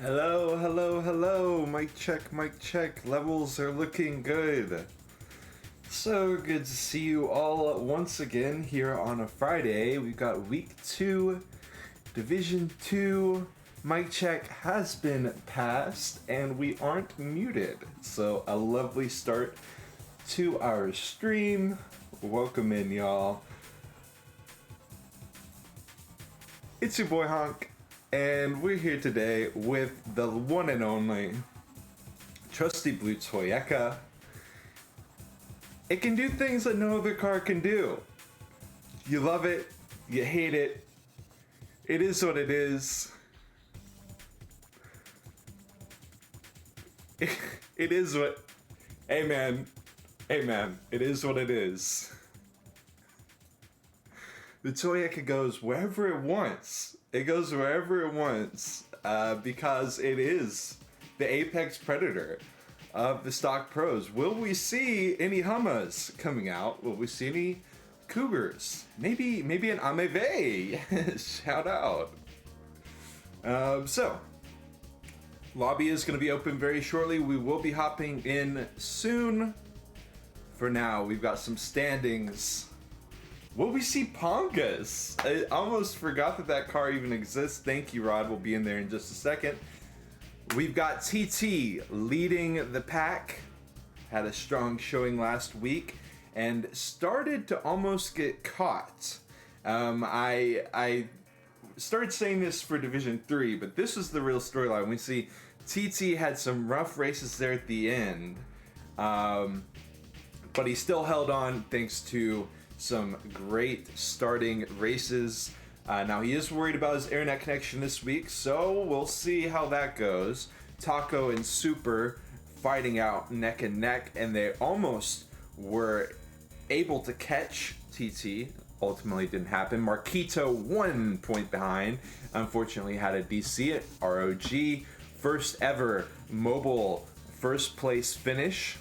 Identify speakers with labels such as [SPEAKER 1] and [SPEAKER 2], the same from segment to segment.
[SPEAKER 1] Hello, hello, hello. Mic check, mic check. Levels are looking good. So good to see you all once again here on a Friday. We've got week 2, Division 2. Mic check has been passed and we aren't muted. So a lovely start to our stream. Welcome in, y'all. It's your boy Honk, and we're here today with the one and only trusty blue Toyota. It can do things that no other car can do. You love it, you hate it. It is what it is. It is what. Amen. Amen. It is what it is. The Toyota goes wherever it wants. It goes wherever it wants because it is the apex predator of the stock pros. Will we see any Hummas coming out? Will we see any Cougars? Maybe an Ameve. Shout out. So, lobby is going to be open very shortly. We will be hopping in soon. For now, we've got some standings. Will we see Pongas? I almost forgot that car even exists. Thank you, Rod. We'll be in there in just a second. We've got TT leading the pack. Had a strong showing last week and started to almost get caught. I started saying this for Division 3, but this is the real storyline. We see TT had some rough races there at the end, but he still held on thanks to some great starting races. Now he is worried about his internet connection this week, so we'll see how that goes. Taco and Super fighting out neck and neck, and they almost were able to catch TT. Ultimately didn't happen. Marquito 1 point behind. Unfortunately had a DC at ROG. First ever mobile first place finish.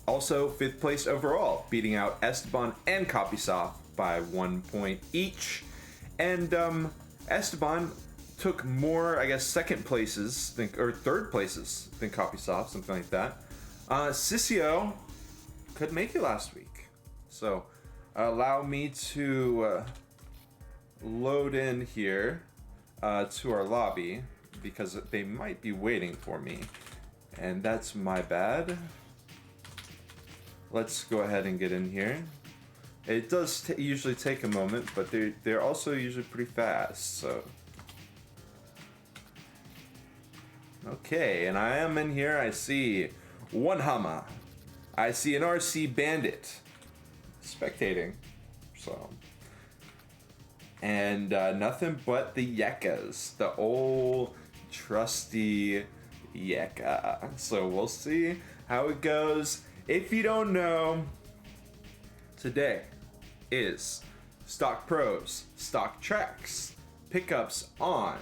[SPEAKER 1] Also, 5th place overall, beating out Esteban and Kapizov by 1 point each. And Esteban took more, I guess, second places, or third places than Kapizov, something like that. Sissio couldn't make it last week. So, allow me to load in here to our lobby, because they might be waiting for me. And that's my bad. Let's go ahead and get in here. It does usually take a moment, but they're also usually pretty fast, so. Okay, and I am in here. I see one Hummer. I see an RC Bandit spectating, so. And nothing but the Yekas, the old trusty Yeka. So we'll see how it goes. If you don't know, today is Stock Pros, Stock Tracks, Pickups on.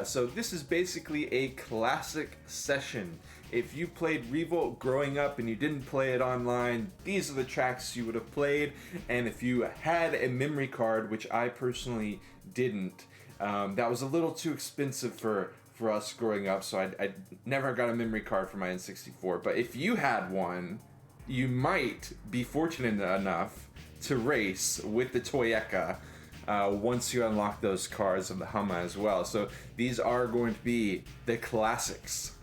[SPEAKER 1] So this is basically a classic session. If you played Revolt growing up and you didn't play it online, these are the tracks you would have played. And if you had a memory card, which I personally didn't, that was a little too expensive for us growing up, so I never got a memory card for my N64. But if you had one, you might be fortunate enough to race with the Toyota once you unlock those cars of the Hummer as well. So these are going to be the classics.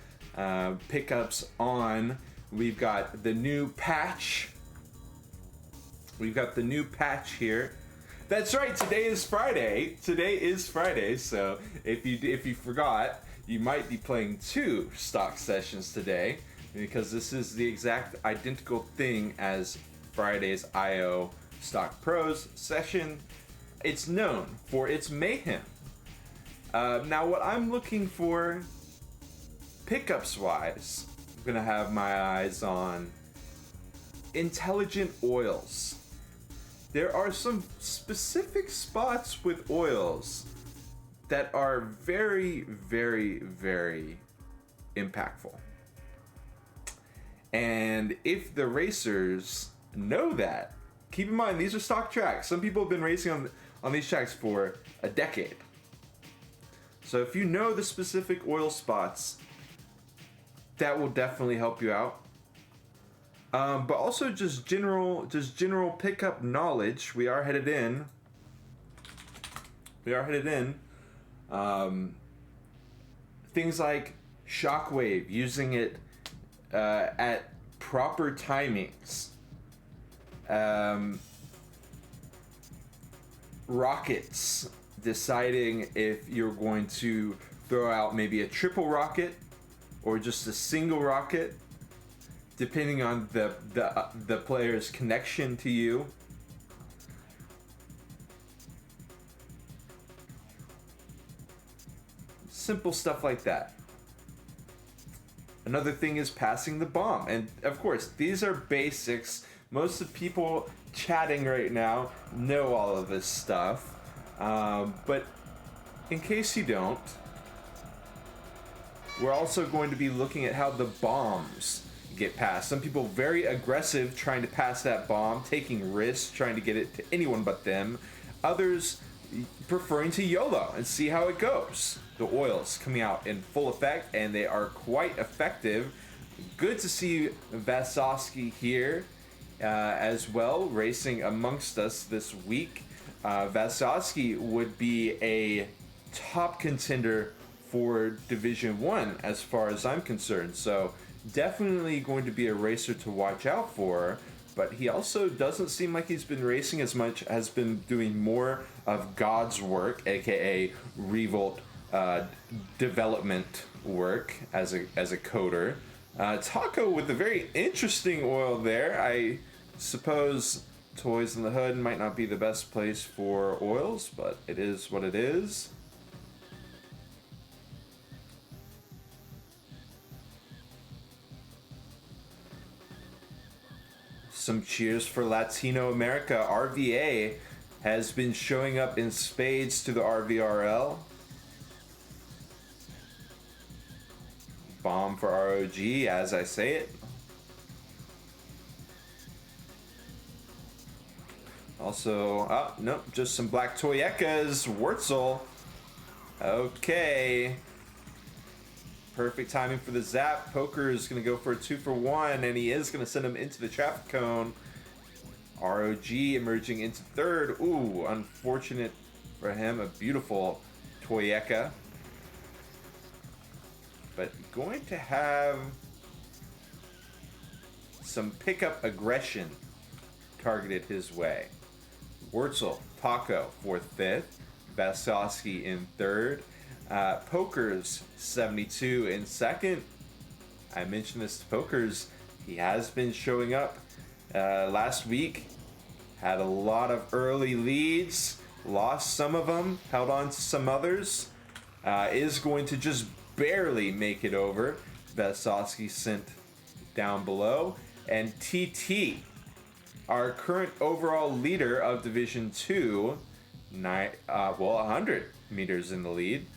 [SPEAKER 1] Pickups on. We've got the new patch. We've got the new patch here. That's right, today is Friday. Today is Friday, so if you forgot, you might be playing 2 stock sessions today, because this is the exact identical thing as Friday's IO Stock Pros session. It's known for its mayhem. Now what I'm looking for, pickups wise, I'm gonna have my eyes on intelligent oils. There are some specific spots with oils that are very, very, very impactful. And if the racers know that, keep in mind these are stock tracks. Some people have been racing on these tracks for a decade. So if you know the specific oil spots, that will definitely help you out. But also just general pickup knowledge. We are headed in. Things like shockwave, using it at proper timings. Rockets, deciding if you're going to throw out maybe a triple rocket or just a single rocket, depending on the player's connection to you. Simple stuff like that. Another thing is passing the bomb. And of course, these are basics. Most of the people chatting right now know all of this stuff. But in case you don't, we're also going to be looking at how the bombs get passed. Some people very aggressive trying to pass that bomb, taking risks, trying to get it to anyone but them. Others preferring to YOLO and see how it goes. The oils coming out in full effect, and they are quite effective. Good to see Vasovsky here as well, racing amongst us this week. Vasovsky would be a top contender for Division 1 as far as I'm concerned, so definitely going to be a racer to watch out for. But he also doesn't seem like he's been racing as much, has been doing more of God's work, aka Revolt development work as a coder. Taco with a very interesting oil there. I suppose Toys in the Hood might not be the best place for oils, but it is what it is. Some cheers for Latino America. RVA has been showing up in spades to the RVRL. Bomb for ROG, as I say it. Also, nope, just some black Toyekas. Wurzel. Okay. Perfect timing for the zap. Poker is going to go for a 2-for-1, and he is going to send him into the traffic cone. ROG emerging into third. Ooh, unfortunate for him. A beautiful Toyeka. But going to have some pickup aggression targeted his way. Wurzel, Taco for 5th. Vasovsky in 3rd. Pokers 72 in 2nd. I mentioned this to Pokers. He has been showing up last week. Had a lot of early leads. Lost some of them. Held on to some others. Is going to just barely make it over. Vasovsky sent down below. And TT, our current overall leader of Division 2, 100 meters in the lead.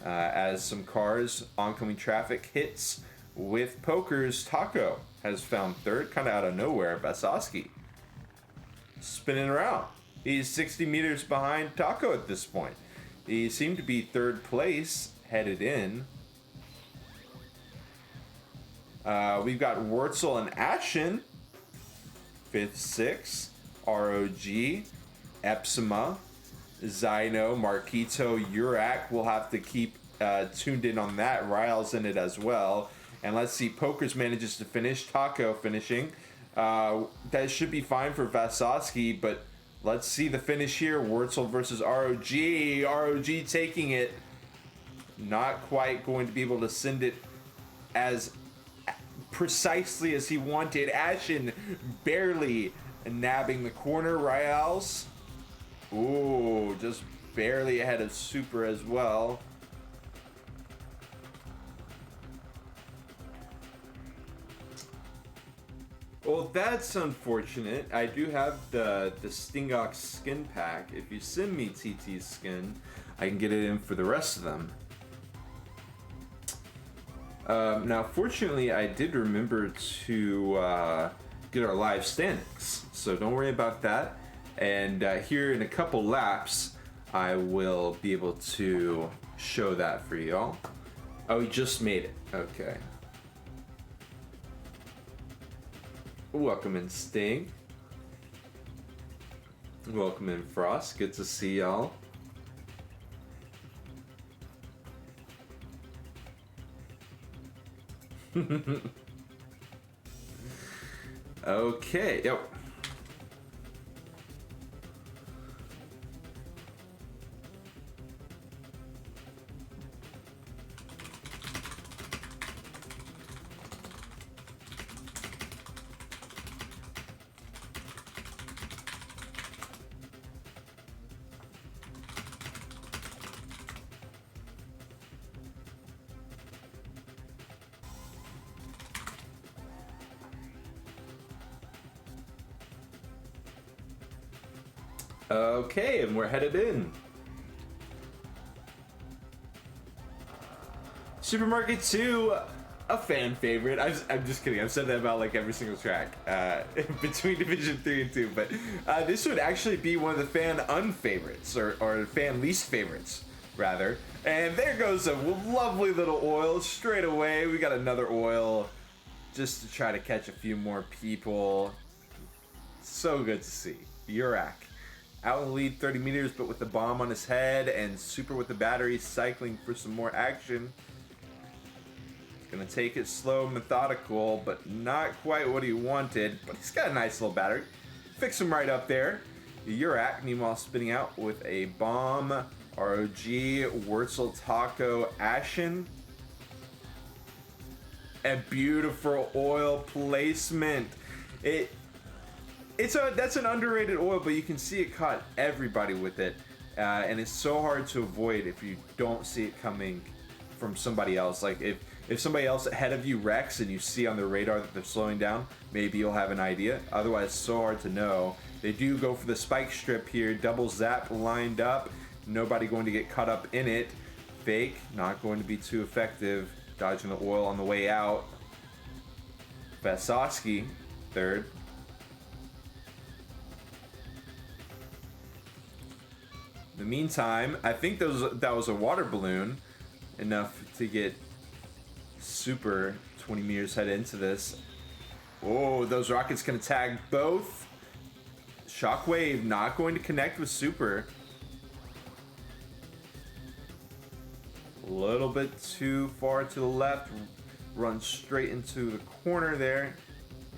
[SPEAKER 1] As some cars, oncoming traffic hits with Pokers. Taco has found 3rd, kind of out of nowhere. Vasovsky spinning around. He's 60 meters behind Taco at this point. He seemed to be 3rd place headed in. We've got Wurzel and Ashen, 5th, 6th. ROG, Epsima, Zyno, Marquito, Urak. We'll have to keep tuned in on that. Ryle's in it as well. And let's see, Pokers manages to finish. Taco finishing. That should be fine for Vasovsky, but let's see the finish here. Wurzel versus ROG. ROG taking it. Not quite going to be able to send it as precisely as he wanted. Ashen barely nabbing the corner. Ryals. Ooh, just barely ahead of Super as well. Well, that's unfortunate. I do have the Stingox skin pack. If you send me TT's skin, I can get it in for the rest of them. Now, fortunately, I did remember to get our live standings, so don't worry about that. And here in a couple laps, I will be able to show that for y'all. Oh, he just made it. Okay. Welcome in, Sting. Welcome in, Frost. Good to see y'all. Okay, yep. Okay, and we're headed in. Supermarket 2, a fan favorite. I'm just kidding. I've said that about like every single track between Division 3 and 2, but this would actually be one of the fan unfavorites, or fan least favorites, rather. And there goes a lovely little oil straight away. We got another oil just to try to catch a few more people. So good to see. Urak. Out in the lead 30 meters, but with the bomb on his head, and Super with the battery cycling for some more action. He's gonna take it slow, methodical, but not quite what he wanted. But he's got a nice little battery. Fix him right up there. Urak, meanwhile, spinning out with a bomb, ROG, Wurzel Taco, Ashen. A beautiful oil placement. That's an underrated oil, but you can see it caught everybody with it, and it's so hard to avoid if you don't see it coming from somebody else. Like if somebody else ahead of you wrecks and you see on the radar that they're slowing down, maybe you'll have an idea. Otherwise, it's so hard to know. They do go for the spike strip here, double zap lined up. Nobody going to get caught up in it. Fake, not going to be too effective. Dodging the oil on the way out. Vasosky, third. In the meantime, I think that was a water balloon, enough to get Super 20 meters head into this. Oh, those rockets can tag both. Shockwave not going to connect with Super. A little bit too far to the left. Run straight into the corner there.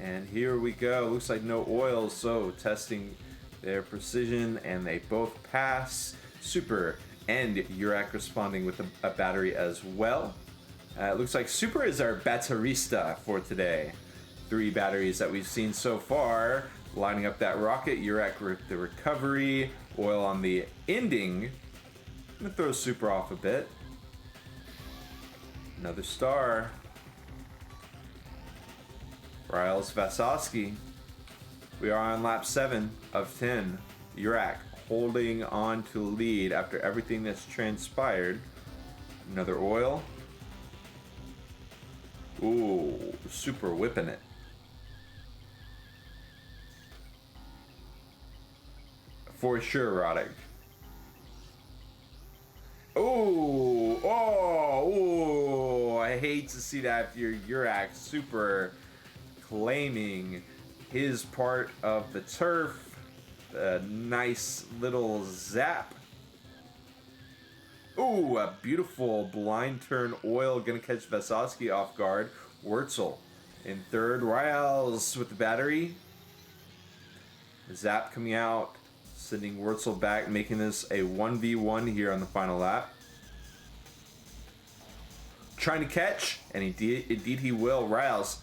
[SPEAKER 1] And here we go. Looks like no oil, so testing their precision, and they both pass. Super and Urak responding with a battery as well. It looks like Super is our batterista for today. 3 batteries that we've seen so far. Lining up that rocket, Urak with the recovery. Oil on the ending. Gonna throw Super off a bit. Another star. Riles Vasosky. We are on lap 7 of 10. Urak holding on to lead after everything that's transpired. Another oil. Ooh, Super whipping it. For sure, Roddick. Ooh, oh, I hate to see that if you're Urak. Super claiming his part of the turf. A nice little zap. Ooh, a beautiful blind turn oil. Gonna catch Vasosky off guard. Wurzel in third. Riles with the battery. Zap coming out. Sending Wurzel back, making this a 1v1 here on the final lap. Trying to catch, and indeed he will. Riles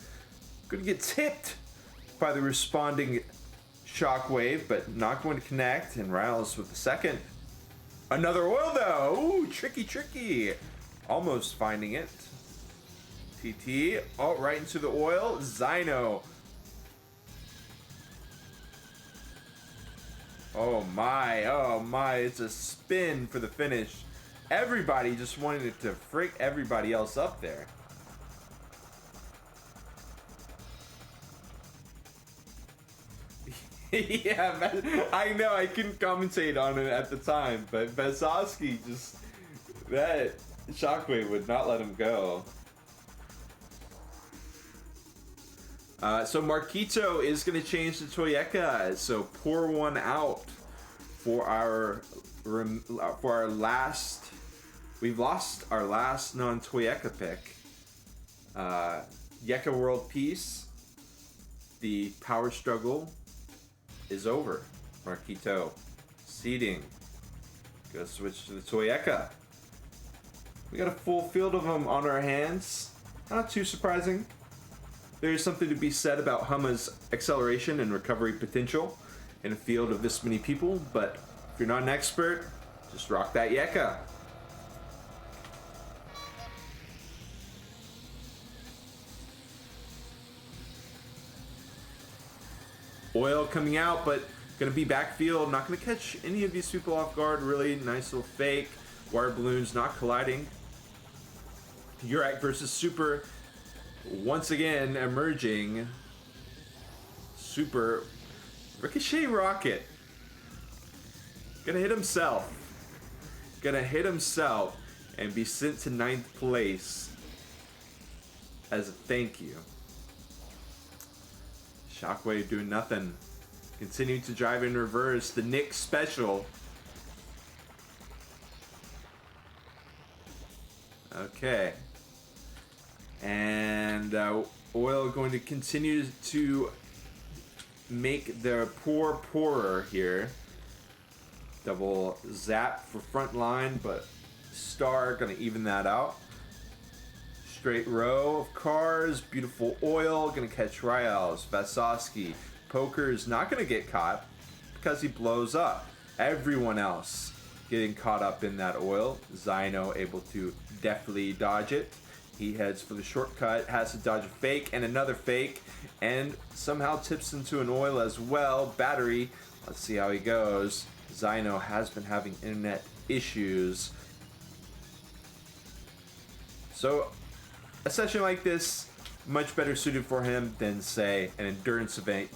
[SPEAKER 1] gonna get tipped by the responding Shockwave, but not going to connect. And Riles with the second. Another oil though. Ooh, tricky. Almost finding it. TT. Oh, right into the oil. Zyno. Oh my. It's a spin for the finish. Everybody just wanted it to frick everybody else up there. Yeah, I know, I couldn't commentate on it at the time, but Vesosky just, that shockwave would not let him go. So Marquito is going to change to Toyeka, so pour one out for our last. We've lost our last non-Toyeka pick. Yeka World Peace. The power struggle is over. Marquito seeding. Go switch to the Toyeka. We got a full field of them on our hands. Not too surprising. There's something to be said about Humma's acceleration and recovery potential in a field of this many people, but if you're not an expert, just rock that Yeka. Oil coming out, but gonna be backfield, not gonna catch any of these people off guard. Really nice little fake. Wire balloons not colliding. Urak versus Super. Once again emerging. Super Ricochet Rocket. Gonna hit himself. And be sent to 9th place as a thank you. Shockwave doing nothing. Continuing to drive in reverse. The Nick special. Okay. And Oil going to continue to make their poorer here. Double zap for front line, but Star gonna even that out. Straight row of cars, beautiful Oil gonna catch Ryals. Vasosky, Poker's not gonna get caught because he blows up. Everyone else getting caught up in that Oil. Zyno able to deftly dodge it. He heads for the shortcut, has to dodge a fake and another fake, and somehow tips into an Oil as well. Battery, let's see how he goes. Zyno has been having internet issues. So, a session like this, much better suited for him than, say, an endurance event.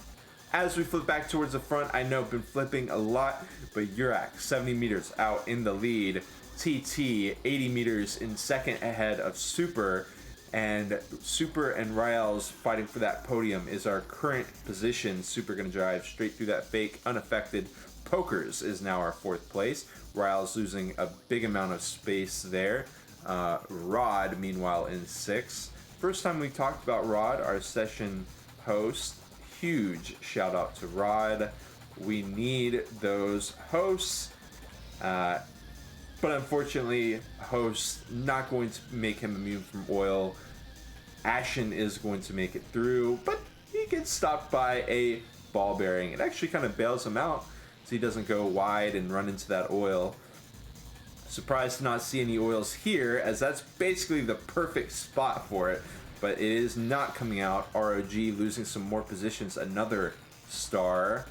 [SPEAKER 1] As we flip back towards the front, I know I've been flipping a lot, but Urak, 70 meters out in the lead. TT, 80 meters in second ahead of Super, and Super and Ryals fighting for that podium is our current position. Super gonna drive straight through that fake, unaffected. Pokers is now our 4th place. Ryals losing a big amount of space there. Rod, meanwhile, in 6th. First time we talked about Rod, our session host. Huge shout out to Rod. We need those hosts. But unfortunately, hosts not going to make him immune from Oil. Ashen is going to make it through, but he gets stopped by a ball bearing. It actually kind of bails him out so he doesn't go wide and run into that Oil. Surprised to not see any Oils here, as that's basically the perfect spot for it, but it is not coming out. ROG losing some more positions. Another Star.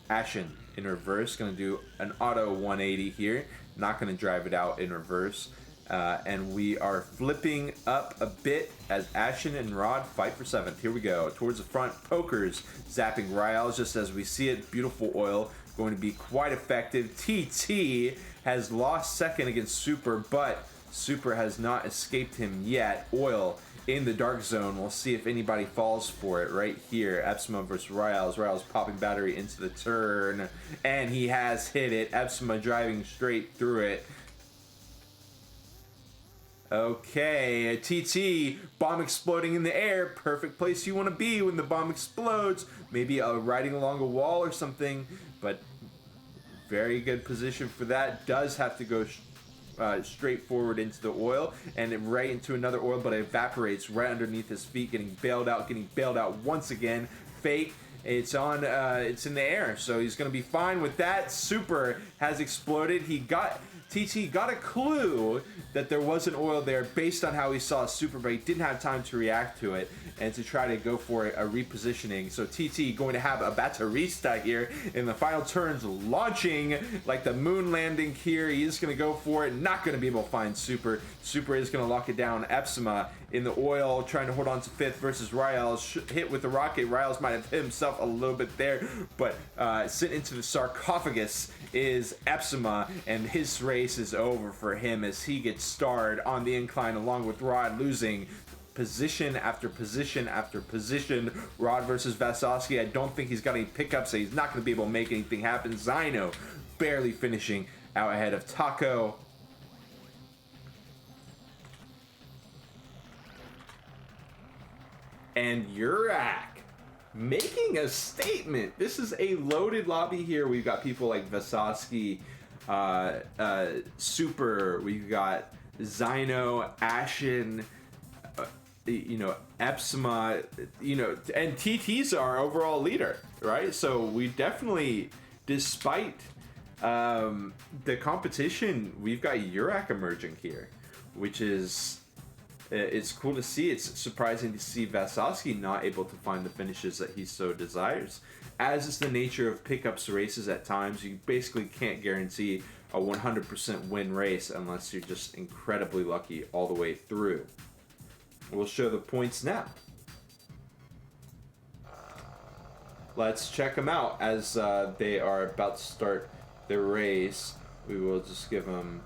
[SPEAKER 1] Ashen in reverse, gonna do an auto 180 here. Not gonna drive it out in reverse. And we are flipping up a bit as Ashen and Rod fight for 7th. Here we go. Towards the front, Pokers zapping Ryals just as we see it. Beautiful Oil. Going to be quite effective. TT has lost second against Super, but Super has not escaped him yet. Oil in the dark zone. We'll see if anybody falls for it right here. Epsima versus Ryals. Ryals popping battery into the turn, and he has hit it. Epsima driving straight through it. Okay, TT, bomb exploding in the air. Perfect place you want to be when the bomb explodes. Maybe riding along a wall or something, but very good position for that. Does have to go straight forward into the Oil and right into another Oil, but it evaporates right underneath his feet, getting bailed out once again. Fake. It's in the air, so he's gonna be fine with that. Super has exploded. He got TT got a clue that there was an oil there based on how he saw Super, but he didn't have time to react to it and to try to go for a repositioning. So TT going to have a Batarista here in the final turns, launching like the moon landing here. He is going to go for it, not going to be able to find Super. Super is going to lock it down. Epsima in the oil, trying to hold on to 5th versus Riles. Hit with the rocket. Riles might have hit himself a little bit there, but sent into the sarcophagus is Epsima, and his race is over for him as he gets starred on the incline along with Rod, losing position after position after position. Rod versus Vasovsky, I don't think he's got any pickups, so he's not going to be able to make anything happen. Zyno barely finishing out ahead of Taco. And Yurak making a statement. This is a loaded lobby here. We've got people like Vasovsky, Super, we've got Zyno, Ashen, Epsima, and TT's our overall leader, right? So we definitely, despite the competition, we've got Yurak emerging here, which is, it's cool to see. It's surprising to see Vasovsky not able to find the finishes that he so desires. As is the nature of pickups races at times, you basically can't guarantee a 100% win race unless you're just incredibly lucky all the way through. We'll show the points now. Let's check them out as they are about to start their race. We will just give them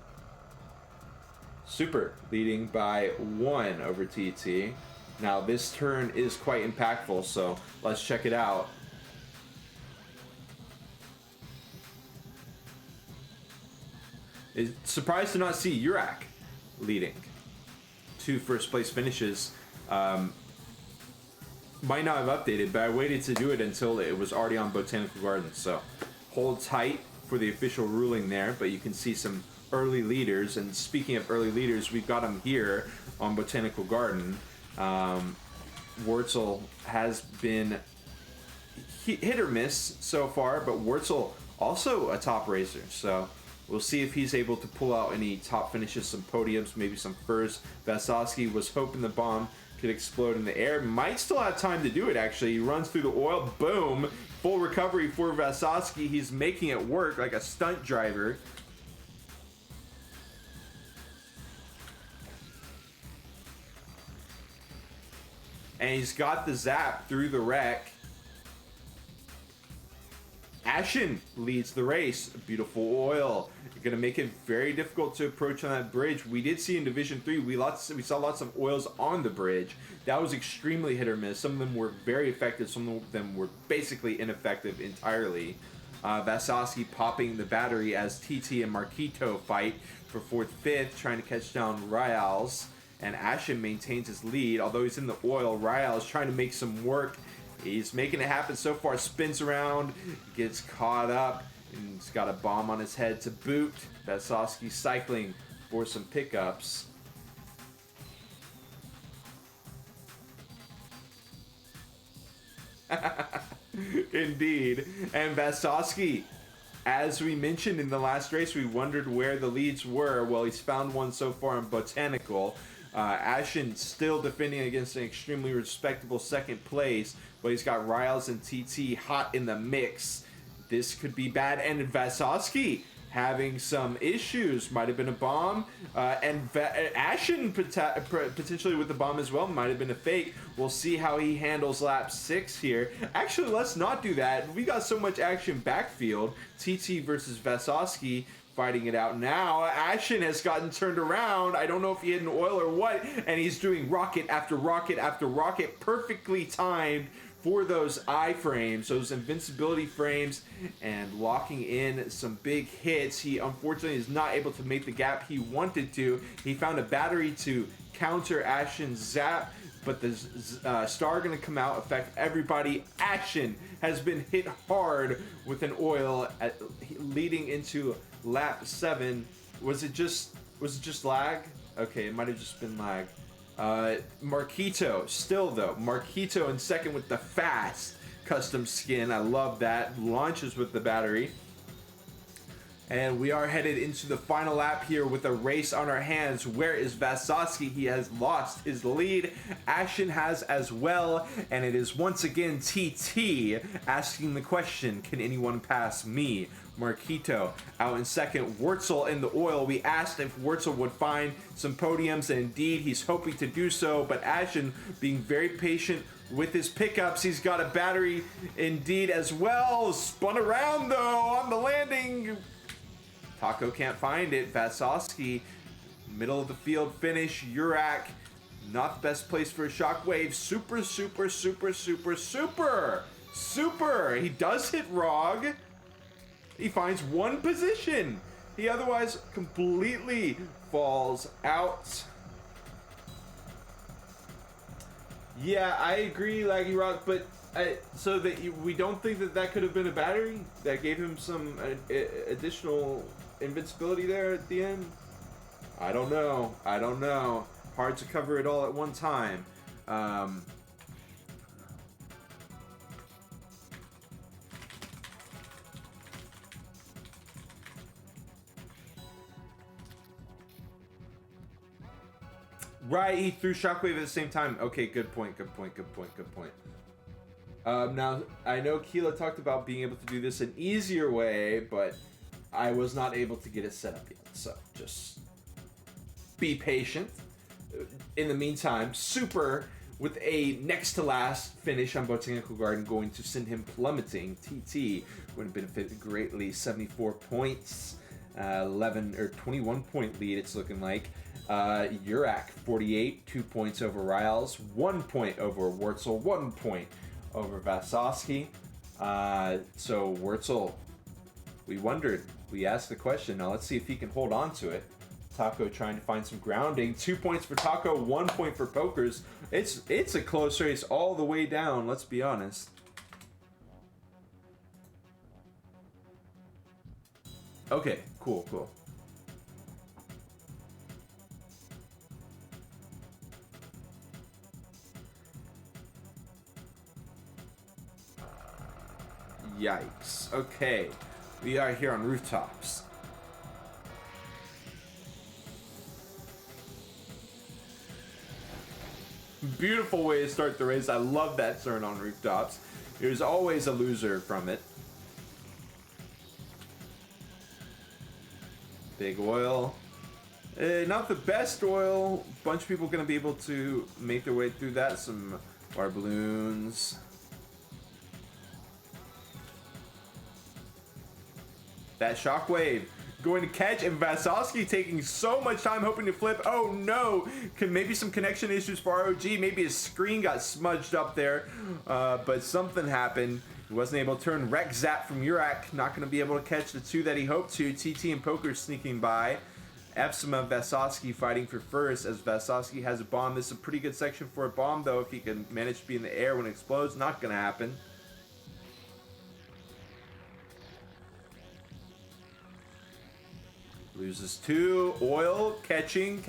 [SPEAKER 1] Super leading by 1 over TT. Now this turn is quite impactful, so let's check it out. Surprised to not see Yurak leading. 2 first place finishes. Might not have updated, but I waited to do it until it was already on Botanical Gardens. So hold tight for the official ruling there, but you can see some early leaders. And speaking of early leaders, we've got them here on Botanical Garden. Wurzel has been hit or miss so far, but Wurzel also a top racer, so we'll see if he's able to pull out any top finishes, some podiums, maybe some firsts. Vasovsky was hoping the bomb could explode in the air. Might still have time to do it, actually. He runs through the oil. Boom. Full recovery for Vasovsky. He's making it work like a stunt driver. And he's got the zap through the wreck. Ashen leads the race. Beautiful oil. You're going to make it very difficult to approach on that bridge. We did see in Division 3, we saw lots of oils on the bridge. That was extremely hit or miss. Some of them were very effective. Some of them were basically ineffective entirely. Vasovsky popping the battery as TT and Marquito fight for 4th, 5th, trying to catch down Riles. And Ashen maintains his lead, although he's in the oil. Riles trying to make some work. He's making it happen so far. Spins around, gets caught up, and he's got a bomb on his head to boot. Vasovsky cycling for some pickups. Indeed. And Vasovsky, as we mentioned in the last race, we wondered where the leads were. Well, he's found one so far in Botanical. Ashen still defending against an extremely respectable 2nd place, but he's got Riles and TT hot in the mix. This could be bad. And Vasovsky having some issues. Might have been a bomb. And Ashen potentially with the bomb as well. Might have been a fake. We'll see how he handles lap 6 here. Actually, let's not do that. We got so much action backfield. TT versus Vasovsky fighting it out now. Ashen has gotten turned around. I don't know if he hit an oil or what. And he's doing rocket after rocket after rocket. Perfectly timed for those iframes, those invincibility frames, and locking in some big hits. He unfortunately is not able to make the gap he wanted to. He found a battery to counter Ashen's zap, but the star going to come out, affect everybody. Ashen has been hit hard with an oil leading into lap 7. Was it just lag? Okay, it might have just been lag. Marquito, still though, Marquito in 2nd with the fast custom skin. I love that. Launches with the battery. And we are headed into the final lap here with a race on our hands. Where is Vasosky? He has lost his lead. Ashen has as well. And it is once again TT asking the question, can anyone pass me? Marquito out in second. Wurzel in the oil. We asked if Wurzel would find some podiums, and indeed he's hoping to do so. But Ashen being very patient with his pickups. He's got a battery indeed as well. Spun around though on the landing. Taco can't find it. Vasosky, middle of the field finish. Urak, not the best place for a shockwave. Super, super, super, super, super, super. He does hit Rog. He finds one position. He otherwise completely falls out. Yeah, I agree, Laggy Rock, but so that we don't think that that could have been a battery that gave him some additional invincibility there at the end. I don't know. I don't know. Hard to cover it all at one time. Right, he threw Shockwave at the same time. Okay, good point, good point, good point, good point. Now, I know Keela talked about being able to do this an easier way, but I was not able to get it set up yet. So, just be patient. In the meantime, Super, with a next to last finish on Botanical Garden, going to send him plummeting. TT would benefit greatly. 74 points, 11 or 21 point lead, it's looking like. Urak, 48, 2 points over Riles, 1 point over Wurzel, 1 point over Vasosky. So Wurzel, we wondered, we asked the question, now let's see if he can hold on to it. Taco trying to find some grounding, 2 points for Taco, 1 point for Pokers. It's a close race all the way down, let's be honest. Okay, cool, cool. Yikes. Okay, we are here on rooftops. Beautiful way to start the race. I love that turn on rooftops. There's always a loser from it. Big oil. Not the best oil. Bunch of people going to be able to make their way through that. Some water balloons. That shockwave going to catch, and Vasosky taking so much time hoping to flip. Oh no! Maybe some connection issues for ROG. Maybe his screen got smudged up there, but something happened. He wasn't able to turn. Wreck Zap from Urak, not going to be able to catch the two that he hoped to. TT and Poker sneaking by. Epsima, Vasosky fighting for first as Vasosky has a bomb. This is a pretty good section for a bomb though. If he can manage to be in the air when it explodes, not going to happen. Loses 2. Oil, catching.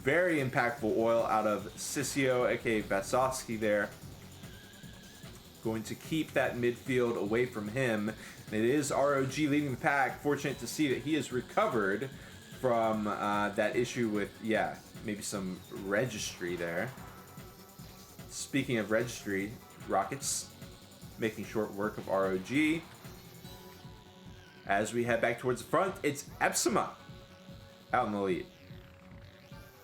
[SPEAKER 1] Very impactful oil out of Sissio, aka Vasosky there. Going to keep that midfield away from him. And it is ROG leading the pack. Fortunate to see that he has recovered from that issue with, yeah, maybe some registry there. Speaking of registry, Rockets making short work of ROG. As we head back towards the front, it's Epsima out in the lead.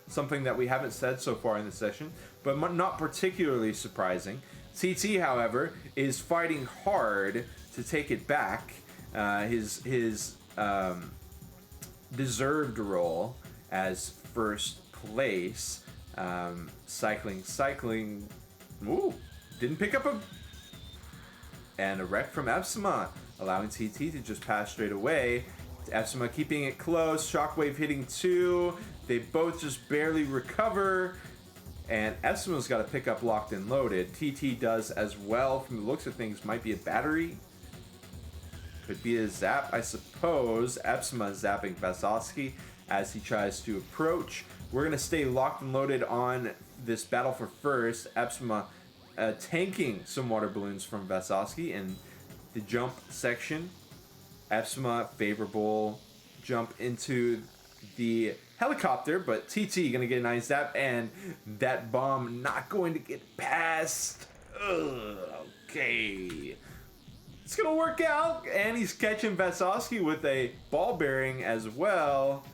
[SPEAKER 1] Something that we haven't said so far in this session, but not particularly surprising. TT, however, is fighting hard to take it back. His deserved role as first place. Cycling. Ooh, didn't pick up and a wreck from Epsima, allowing TT to just pass straight away. Epsima keeping it close. Shockwave hitting 2. They both just barely recover. And Epsima's got a pickup locked and loaded. TT does as well. From the looks of things, might be a battery. Could be a zap, I suppose. Epsima zapping Vasosky as he tries to approach. We're going to stay locked and loaded on this battle for first. Epsima tanking some water balloons from Vasosky in the jump section. Epsima, favorable jump into the helicopter, but TT gonna get a nice zap, and that bomb not going to get past. Ugh, okay. It's gonna work out, and he's catching Vasovsky with a ball bearing as well.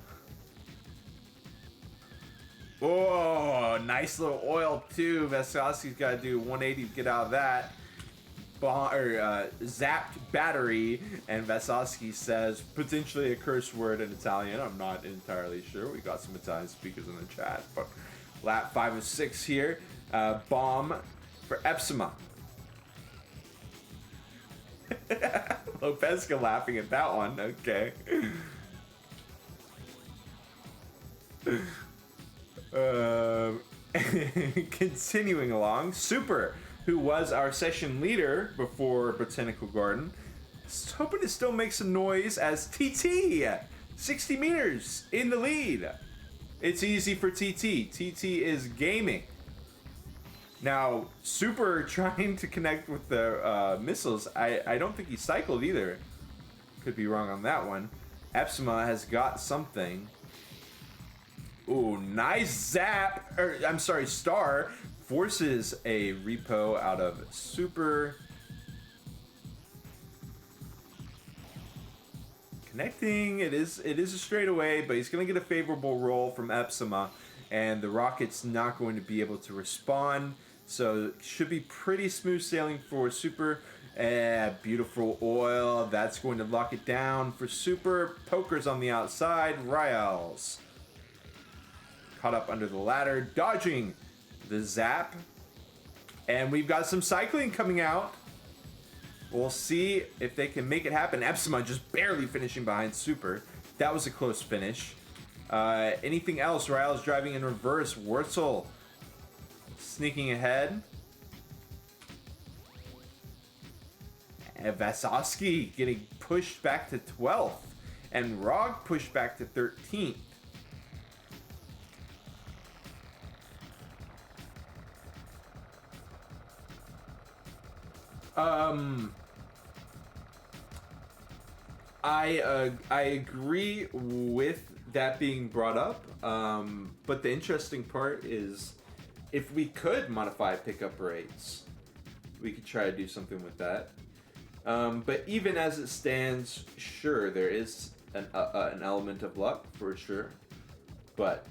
[SPEAKER 1] Oh, nice little oil too. Vasovsky's got to do 180 to get out of that. Zapped battery, and Vasovsky says potentially a curse word in Italian. I'm not entirely sure. We got some Italian speakers in the chat, but lap 5 of 6 here. Bomb for Epsima. Lopezka laughing at that one. Okay. Continuing along, Super, who was our session leader before Botanical Garden, is hoping to still make some noise as TT, 60 meters in the lead. It's easy for TT. TT is gaming. Now, Super trying to connect with the missiles. I don't think he cycled either. Could be wrong on that one. Epsima has got something. Ooh, nice zap. I'm sorry, Star forces a repo out of Super. Connecting, it is a straightaway, but he's going to get a favorable roll from Epsima, and the rocket's not going to be able to respond. So it should be pretty smooth sailing for Super. Beautiful oil. That's going to lock it down for Super. Pokers on the outside. Riles caught up under the ladder, dodging the zap. And we've got some cycling coming out. We'll see if they can make it happen. Epsima just barely finishing behind Super. That was a close finish. Anything else? Riles driving in reverse. Wurzel sneaking ahead. And Vasovsky getting pushed back to 12th. And Rog pushed back to 13th. I agree with that being brought up. But the interesting part is, if we could modify pickup rates, we could try to do something with that. But even as it stands, sure, there is an element of luck for sure. But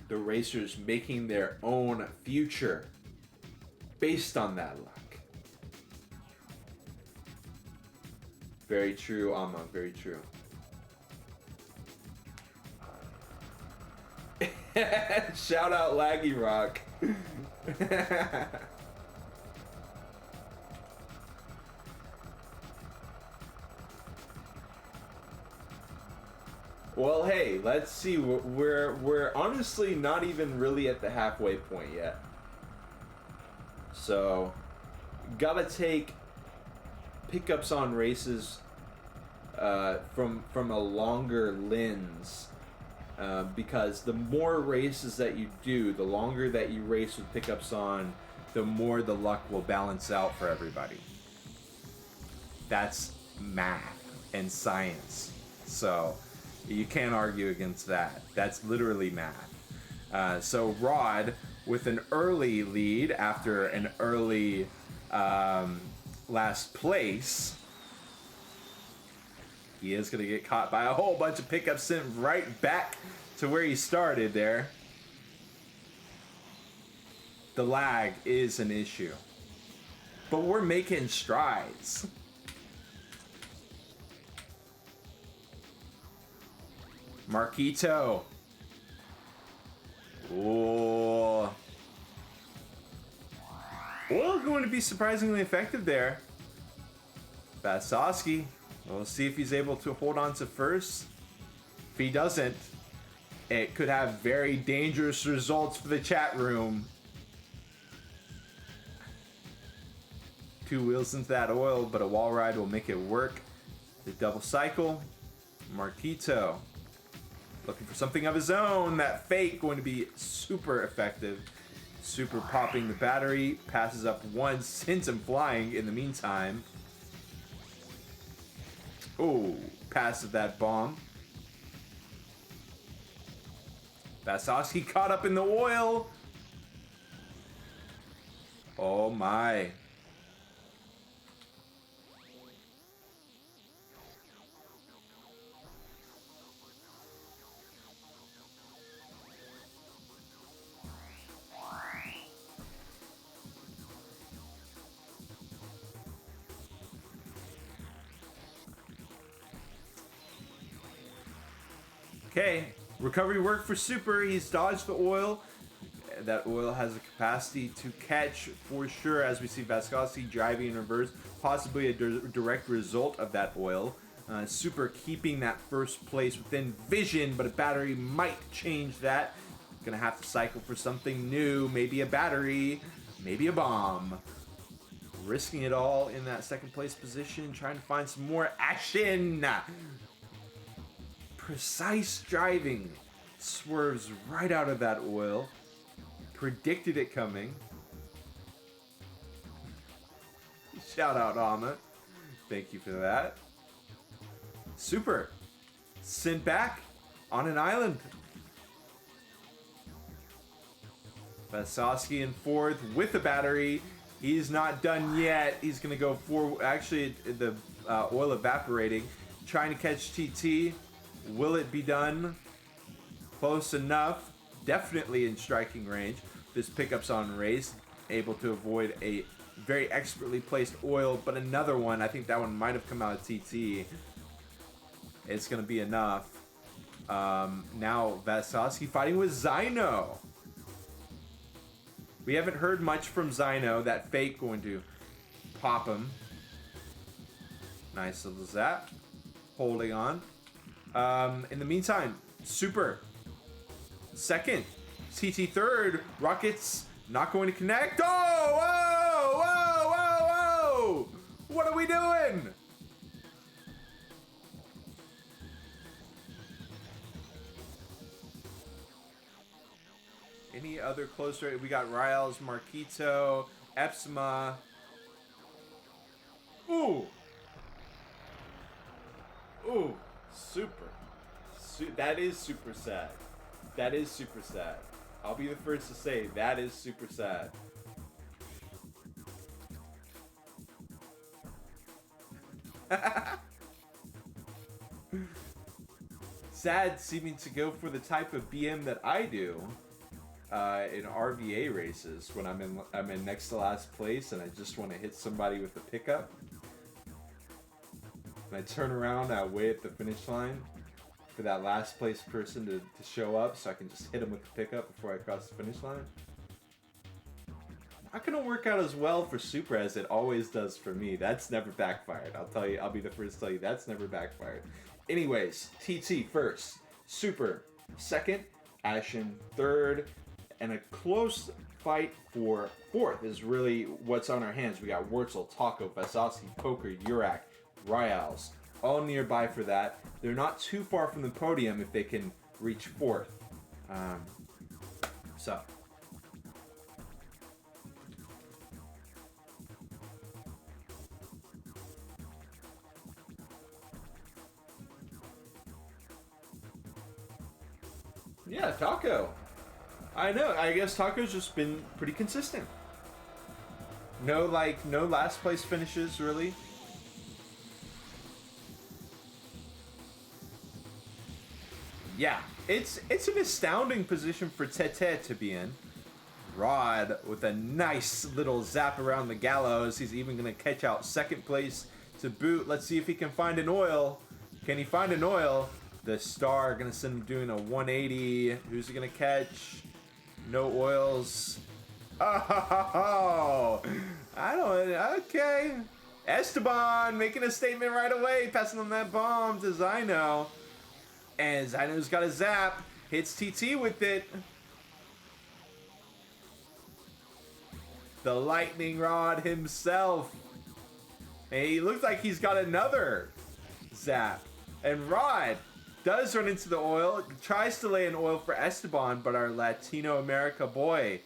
[SPEAKER 1] the racers making their own future based on that luck. Very true, Amma. Very true. Shout out Laggy Rock. Well, hey, let's see. We're honestly not even really at the halfway point yet. So, gotta take pickups on races from a longer lens, because the more races that you do, the longer that you race with pickups on, the more the luck will balance out for everybody. That's math and science, so you can't argue against that. That's literally math. So Rod with an early lead after an early last place. He is going to get caught by a whole bunch of pickups, sent right back to where he started there. The lag is an issue, but we're making strides. Marquito. Ooh. Well, going to be surprisingly effective there. Vasovsky. We'll see if he's able to hold on to first. If he doesn't, it could have very dangerous results for the chat room. 2 wheels into that oil, but a wall ride will make it work. The double cycle. Marquito looking for something of his own. That fake going to be super effective. Super popping the battery. Passes up one, sends him flying in the meantime. Oh, pass of that bomb. Vasowski caught up in the oil. Oh my. Okay, recovery work for Super. He's dodged the oil. That oil has a capacity to catch for sure, as we see Vascoski driving in reverse, possibly a direct result of that oil. Super keeping that first place within vision, but a battery might change that. Gonna have to cycle for something new, maybe a battery, maybe a bomb. Risking it all in that second place position, trying to find some more action. Precise driving, swerves right out of that oil. Predicted it coming. Shout out, Ama. Thank you for that. Super. Sent back on an island. Vasowski in fourth with a battery. He's not done yet. He's going to go forward. Actually, the oil evaporating. Trying to catch TT. Will it be done? Close enough. Definitely in striking range. This pickup's on race. Able to avoid a very expertly placed oil, but another one. I think that one might have come out of TT. It's going to be enough. Now Vasowski fighting with Zyno. We haven't heard much from Zyno. That fake going to pop him. Nice little zap. Holding on. In the meantime, Super second, TT third, Rockets not going to connect. Oh, whoa, whoa, whoa, whoa! What are we doing? Any other close race? We got Riles, Marquito, Epsima. Ooh. Ooh. Super. That is super sad. That is super sad. I'll be the first to say that is super sad. Sad seeming to go for the type of BM that I do in RVA races when I'm in next to last place and I just want to hit somebody with a pickup. And I turn around, I wait at the finish line for that last place person to show up so I can just hit him with the pickup before I cross the finish line. Not gonna work out as well for Super as it always does for me. That's never backfired. I'll tell you, I'll be the first to tell you that's never backfired. Anyways, TT first, Super second, Ashen third, and a close fight for fourth is really what's on our hands. We got Wurzel, Taco, Vasowski, Poker, Urak, Riles, all nearby for that. They're not too far from the podium if they can reach fourth. So. Yeah, Taco. I know. I guess Taco's just been pretty consistent. No last place finishes, really. Yeah, it's an astounding position for Tete to be in. Rod with a nice little zap around the gallows. He's even going to catch out second place to boot. Let's see if he can find an oil. Can he find an oil? The Star going to send him doing a 180. Who's he going to catch? No oils. Oh, I don't. Okay. Esteban making a statement right away, passing on that bomb to Zyno. And Zyno's got a zap. Hits TT with it. The lightning rod himself. And he looks like he's got another zap. And Rod does run into the oil. Tries to lay an oil for Esteban, but our Latino America boy.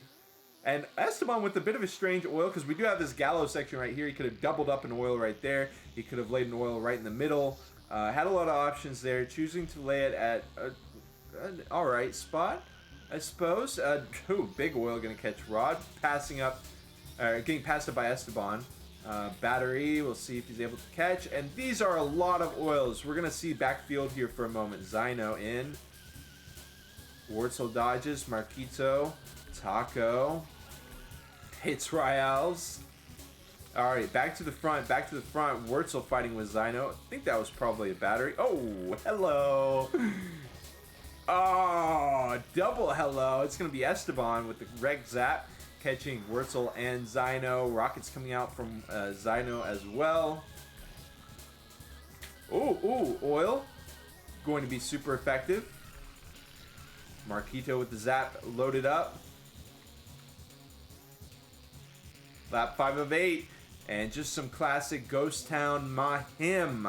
[SPEAKER 1] And Esteban with a bit of a strange oil, because we do have this gallows section right here. He could have doubled up an oil right there. He could have laid an oil right in the middle. Had a lot of options there, choosing to lay it at an alright spot, I suppose. Big Oil gonna catch Rod, passing up, getting passed up by Esteban. Battery, we'll see if he's able to catch. And these are a lot of oils. We're gonna see backfield here for a moment. Zyno in. Wurzel dodges, Marquito, Taco, hits Royales. Alright, back to the front, Wurzel fighting with Zyno. I think that was probably a battery. Oh, hello. Oh, double hello. It's going to be Esteban with the Reg Zap catching Wurzel and Zyno. Rockets coming out from Zyno as well. Ooh, oil. Going to be super effective. Marquito with the Zap loaded up. Lap 5 of 8. And just some classic Ghost Town Mahim.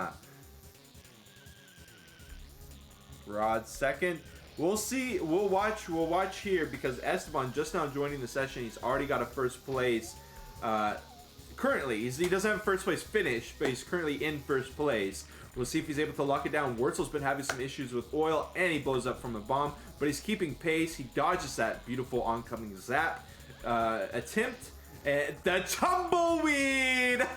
[SPEAKER 1] Rod second. We'll see. We'll watch here because Esteban just now joining the session. He's already got a first place. Currently, he doesn't have first place finish, but he's currently in first place. We'll see if he's able to lock it down. Wurzel's been having some issues with oil, and he blows up from a bomb, but he's keeping pace. He dodges that beautiful oncoming Zap attempt. And the tumbleweed!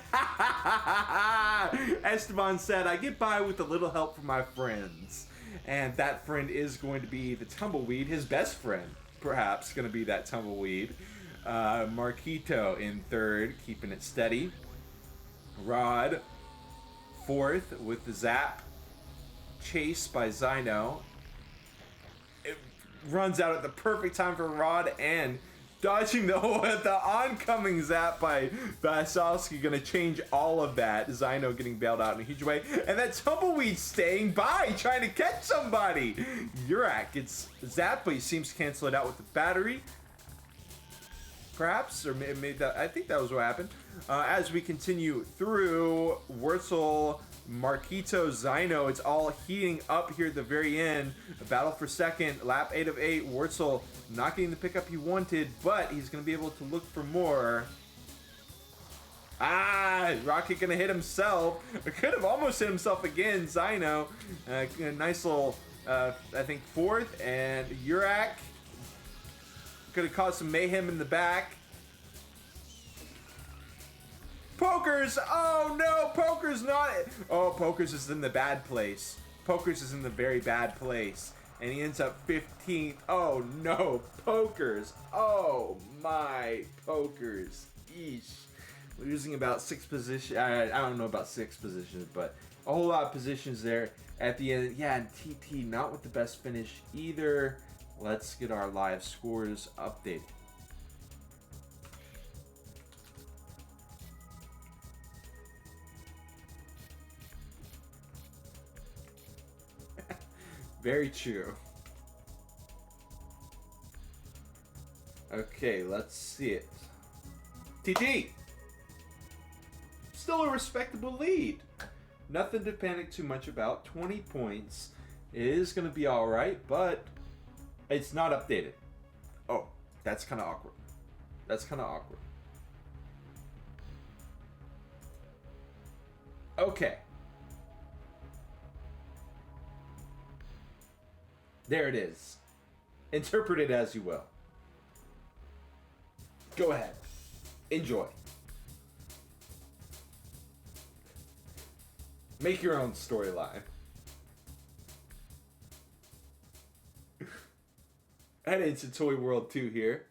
[SPEAKER 1] Esteban said, I get by with a little help from my friends. And that friend is going to be the tumbleweed, his best friend, perhaps, going to be that tumbleweed. Marquito in third, keeping it steady. Rod, fourth with the Zap. Chased by Zyno. It runs out at the perfect time for Rod and dodging the oncoming Zap by Vasovsky, gonna change all of that. Zyno getting bailed out in a huge way. And that tumbleweed staying by, trying to catch somebody. Urak gets zapped, but he seems to cancel it out with the battery. Perhaps, or maybe that, I think that was what happened. As we continue through, Wurzel, Marquito, Zyno, it's all heating up here at the very end. A battle for second, lap 8 of 8. Wurzel not getting the pickup he wanted, but he's going to be able to look for more. Rocket going to hit himself. Could have almost hit himself again. Zyno, a nice little, I think, fourth. And Urak could have caused some mayhem in the back. Pokers! Oh no, Pokers not. Oh, Pokers is in the bad place. Pokers is in the very bad place. And he ends up 15th. Oh no, Pokers. Oh my, Pokers. Eesh. Losing about 6 positions. I don't know about 6 positions, but a whole lot of positions there at the end. Yeah, and TT not with the best finish either. Let's get our live scores updated. Very true. Okay, let's see it. TT! Still a respectable lead. Nothing to panic too much about. 20 points. It is going to be alright, but it's not updated. Oh, that's kind of awkward. That's kind of awkward. Okay. There it is. Interpret it as you will. Go ahead. Enjoy. Make your own storyline. Head into Toy World 2 here.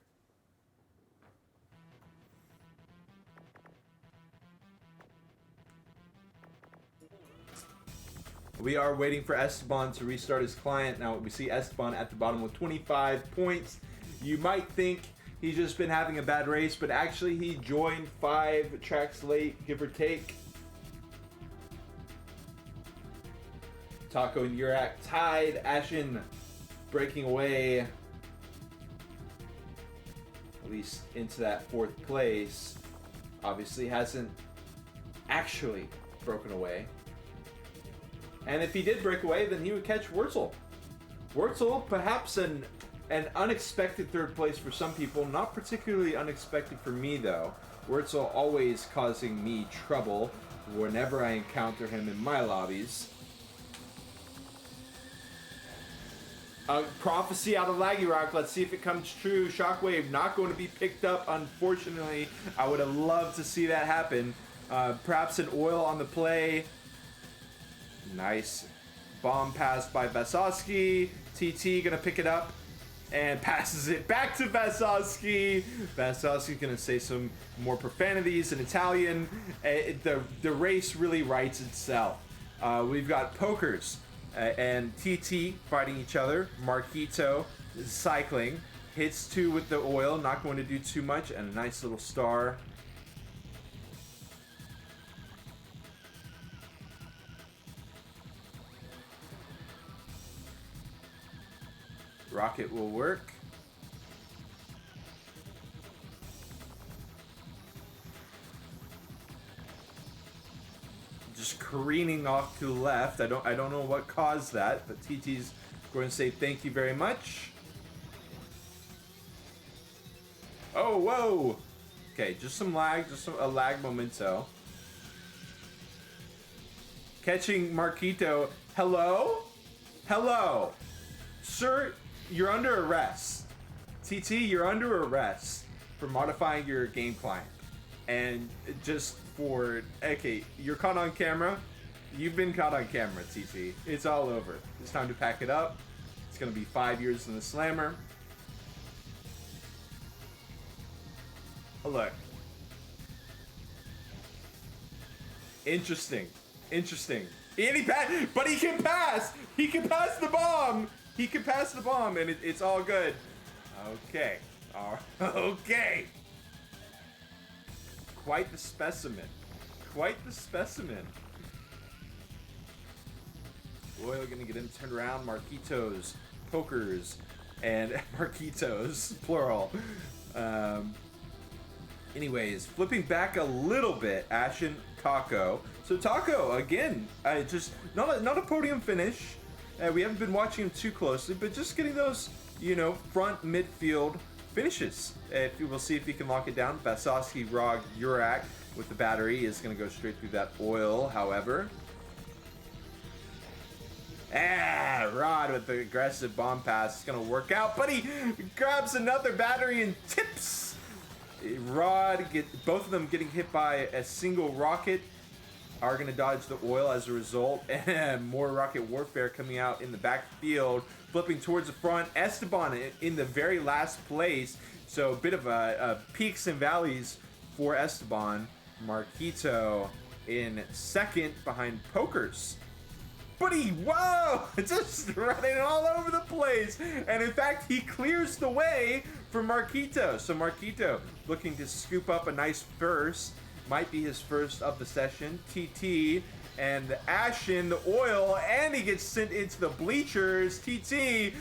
[SPEAKER 1] We are waiting for Esteban to restart his client. Now we see Esteban at the bottom with 25 points. You might think he's just been having a bad race, but actually he joined 5 tracks late, give or take. Taco and Urak tied. Ashen breaking away, at least into that 4th place. Obviously hasn't actually broken away. And if he did break away, then he would catch Wurzel. Wurzel, perhaps an unexpected 3rd place for some people. Not particularly unexpected for me, though. Wurzel always causing me trouble whenever I encounter him in my lobbies. A prophecy out of Laggy Rock. Let's see if it comes true. Shockwave not going to be picked up, unfortunately. I would have loved to see that happen. Perhaps an oil on the play. Nice bomb pass by Vasovsky. TT gonna pick it up and passes it back to Vasovsky. Vasovsky's gonna say some more profanities in Italian. The race really writes itself. We've got Pokers and TT fighting each other. Marquito is cycling. Hits 2 with the oil, not going to do too much, and a nice little star. Rocket will work. Just careening off to the left. I don't know what caused that, but TT's going to say thank you very much. Oh, whoa! Okay, just some lag, a lag memento. Catching Marquito. Hello? Hello? Sir, you're under arrest. TT, you're under arrest for modifying your game client. And just for, okay, you're caught on camera. You've been caught on camera, TT. It's all over. It's time to pack it up. It's going to be 5 years in the slammer. Oh, look. Interesting. Interesting. And but he can pass! He can pass the bomb! He can pass the bomb, and it's all good. Okay. Okay. Quite the specimen. Quite the specimen. Oil gonna get him turned around. Marquitos, Pokers, and Marquitos, plural. Anyways, flipping back a little bit, Ashen, Taco. So Taco, again, just not a podium finish. We haven't been watching him too closely, but just getting those, front midfield finishes. If you will see if he can lock it down. Vasovsky, Rog, Urak with the battery is going to go straight through that oil, however. Rod with the aggressive bomb pass is going to work out, but he grabs another battery and tips. Rod, both of them getting hit by a single rocket, are going to dodge the oil as a result, and more rocket warfare coming out in the backfield, flipping towards the front. Esteban in the very last place, so a bit of a peaks and valleys for Esteban. Marquito in second behind Pokers. But whoa, just running all over the place, and in fact he clears the way for Marquito. So Marquito looking to scoop up a nice first. Might be his first of the session. TT and the Ashen, the oil, and he gets sent into the bleachers. TT,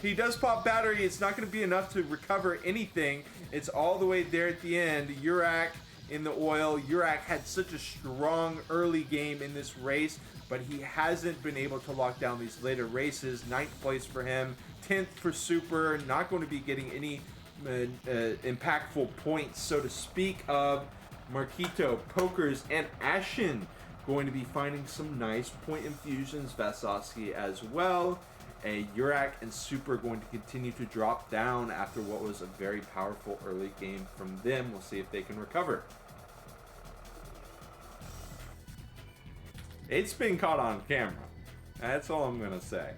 [SPEAKER 1] he does pop battery. It's not going to be enough to recover anything. It's all the way there at the end. Urak in the oil. Urak had such a strong early game in this race, but he hasn't been able to lock down these later races. 9th place for him, 10th for Super. Not going to be getting any impactful points, so to speak, of Marquito, Pokers, and Ashen going to be finding some nice point infusions. Vasovsky as well. Urak and Super going to continue to drop down after what was a very powerful early game from them. We'll see if they can recover. It's been caught on camera. That's all I'm gonna say.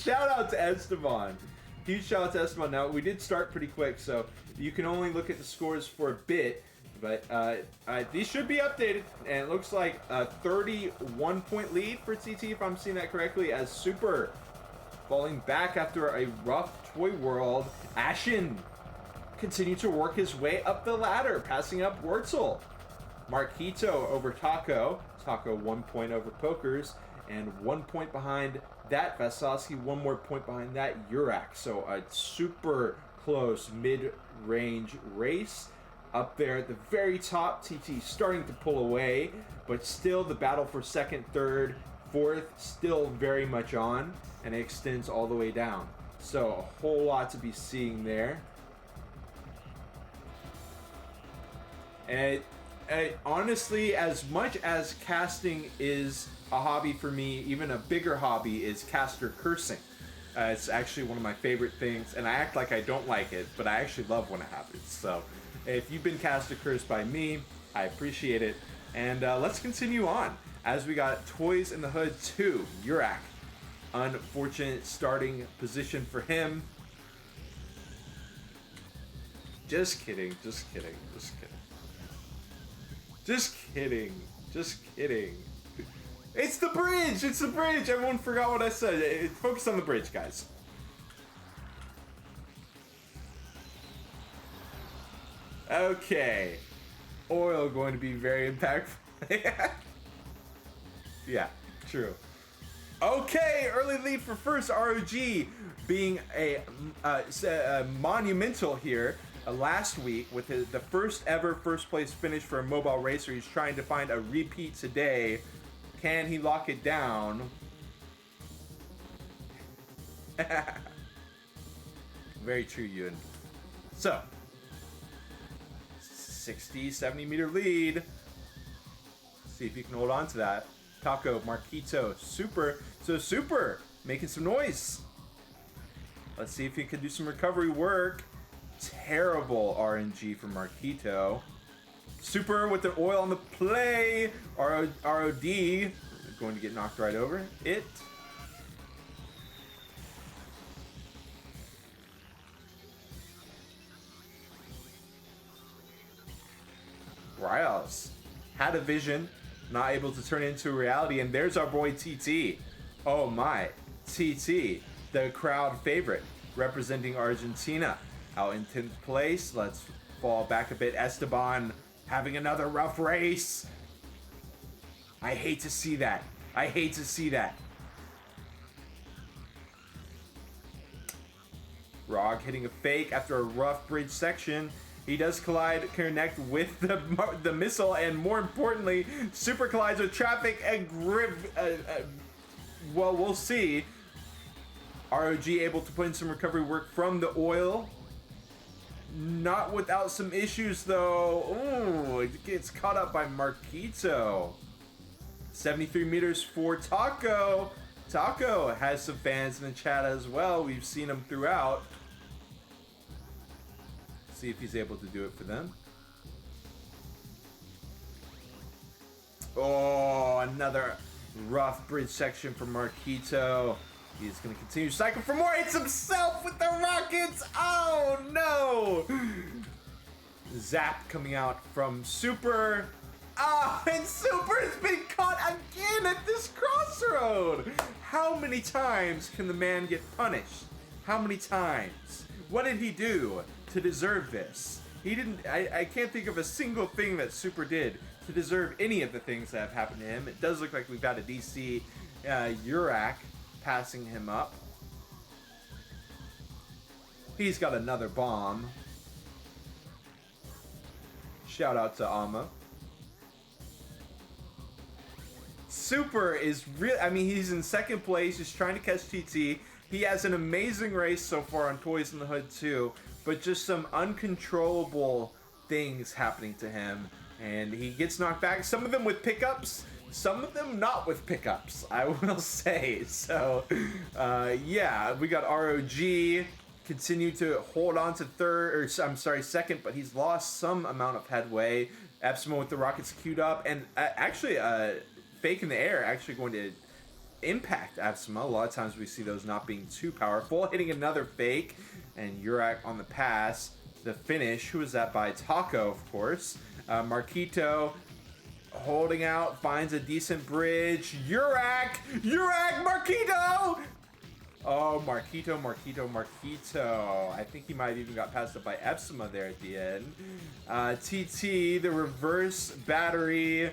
[SPEAKER 1] Shout out to Esteban. Huge shout out to Esteban. Now, we did start pretty quick, so you can only look at the scores for a bit, but these should be updated, and it looks like a 31-point lead for TT, if I'm seeing that correctly, as Super falling back after a rough Toy World. Ashen continue to work his way up the ladder, passing up Wurzel. Marquito over Taco. Taco 1 point over Pokers, and 1 point behind that Vasovsky, 1 more point behind that Urak. So a super close mid-range race. Up there at the very top, TT starting to pull away, but still the battle for second, third, fourth still very much on, and it extends all the way down. So a whole lot to be seeing there. And honestly, as much as casting is a hobby for me, even a bigger hobby is caster cursing. It's actually one of my favorite things, and I act like I don't like it, but I actually love when it happens. So if you've been caster cursed by me, I appreciate it. And let's continue on, as we got Toys in the Hood 2, Urak. Unfortunate starting position for him. Just kidding, just kidding, just kidding. Just kidding. Just kidding. It's the bridge! It's the bridge! Everyone forgot what I said. Focus on the bridge, guys. Okay. Oil going to be very impactful. Yeah, true. Okay, early lead for first. ROG being a monumental here. Last week with the first ever first place finish for a mobile racer. He's trying to find a repeat today. Can he lock it down? Very true, Ewan. So 60-70 meter lead. See if you can hold on to that. Taco, Marquito, Super. So Super making some noise. Let's see if he can do some recovery work. Terrible RNG from Marquito. Super with the oil on the play. ROD going to get knocked right over it. Riles had a vision, not able to turn it into a reality, and there's our boy TT. Oh my, TT, the crowd favorite, representing Argentina. Out in 10th place. Let's fall back a bit. Esteban having another rough race. I hate to see that. I hate to see that. Rog hitting a fake after a rough bridge section. He does connect with the missile, and more importantly, super collides with traffic and well, we'll see. ROG able to put in some recovery work from the oil. Not without some issues, though. Ooh, it gets caught up by Marquito. 73 meters for Taco. Taco has some fans in the chat as well. We've seen him throughout. See if he's able to do it for them. Oh, another rough bridge section for Marquito. He's going to continue cycle for more. It's himself with the rockets. Oh, no. Zap coming out from Super. Ah, and Super has been caught again at this crossroad. How many times can the man get punished? How many times? What did he do to deserve this? He didn't. I can't think of a single thing that Super did to deserve any of the things that have happened to him. It does look like we've got a DC Urak passing him up. He's got another bomb. Shout out to Alma. Super is real. I mean, he's in second place. He's trying to catch TT. He has an amazing race so far on Toys in the Hood too, but just some uncontrollable things happening to him, and he gets knocked back. Some of them with pickups, some of them not with pickups, I will say. So, yeah, we got ROG continue to hold on to second, but he's lost some amount of headway. Epsilon with the rockets queued up, and actually, fake in the air actually going to impact Epsilon. A lot of times we see those not being too powerful. Hitting another fake, and Urak on the pass. The finish, who is that by? Taco, of course. Marquito holding out, finds a decent bridge. Urak, Marquito! Oh, Marquito. I think he might have even got passed up by Epsima there at the end. TT, the reverse battery,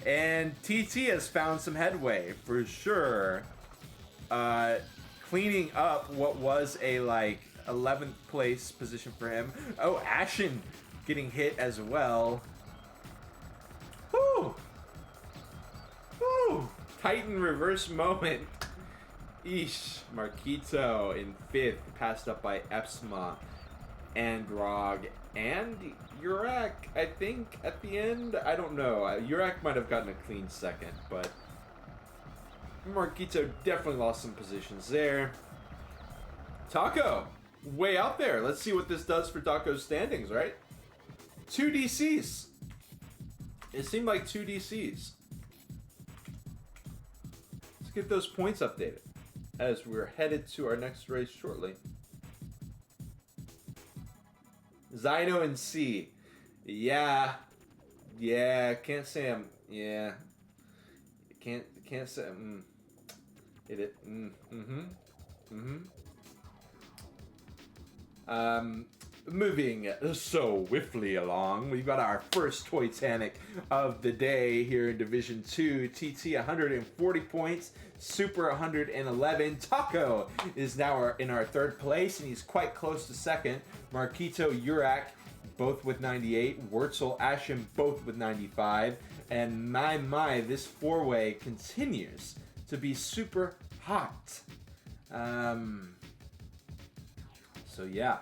[SPEAKER 1] and TT has found some headway for sure. Cleaning up what was a 11th place position for him. Oh, Ashen getting hit as well. Woo! Woo! Titan reverse moment. Eesh. Marquito in 5th, passed up by Epsma, Androg, and Urak, I think, at the end. I don't know. Urak might have gotten a clean 2nd, but Marquito definitely lost some positions there. Taco, way out there. Let's see what this does for Taco's standings, right? 2 DCs. It seemed like 2 DCs. Let's get those points updated as we're headed to our next race shortly. Zyno and C. Yeah, can't say I'm, can't say, moving so swiftly along, we've got our first Titanic of the day here in Division 2. TT 140 points, Super 111. Taco is now in our 3rd place, and he's quite close to 2nd. Marquito, Urak, both with 98. Wurzel, Ashen, both with 95. And my, this 4-way continues to be super hot. So yeah.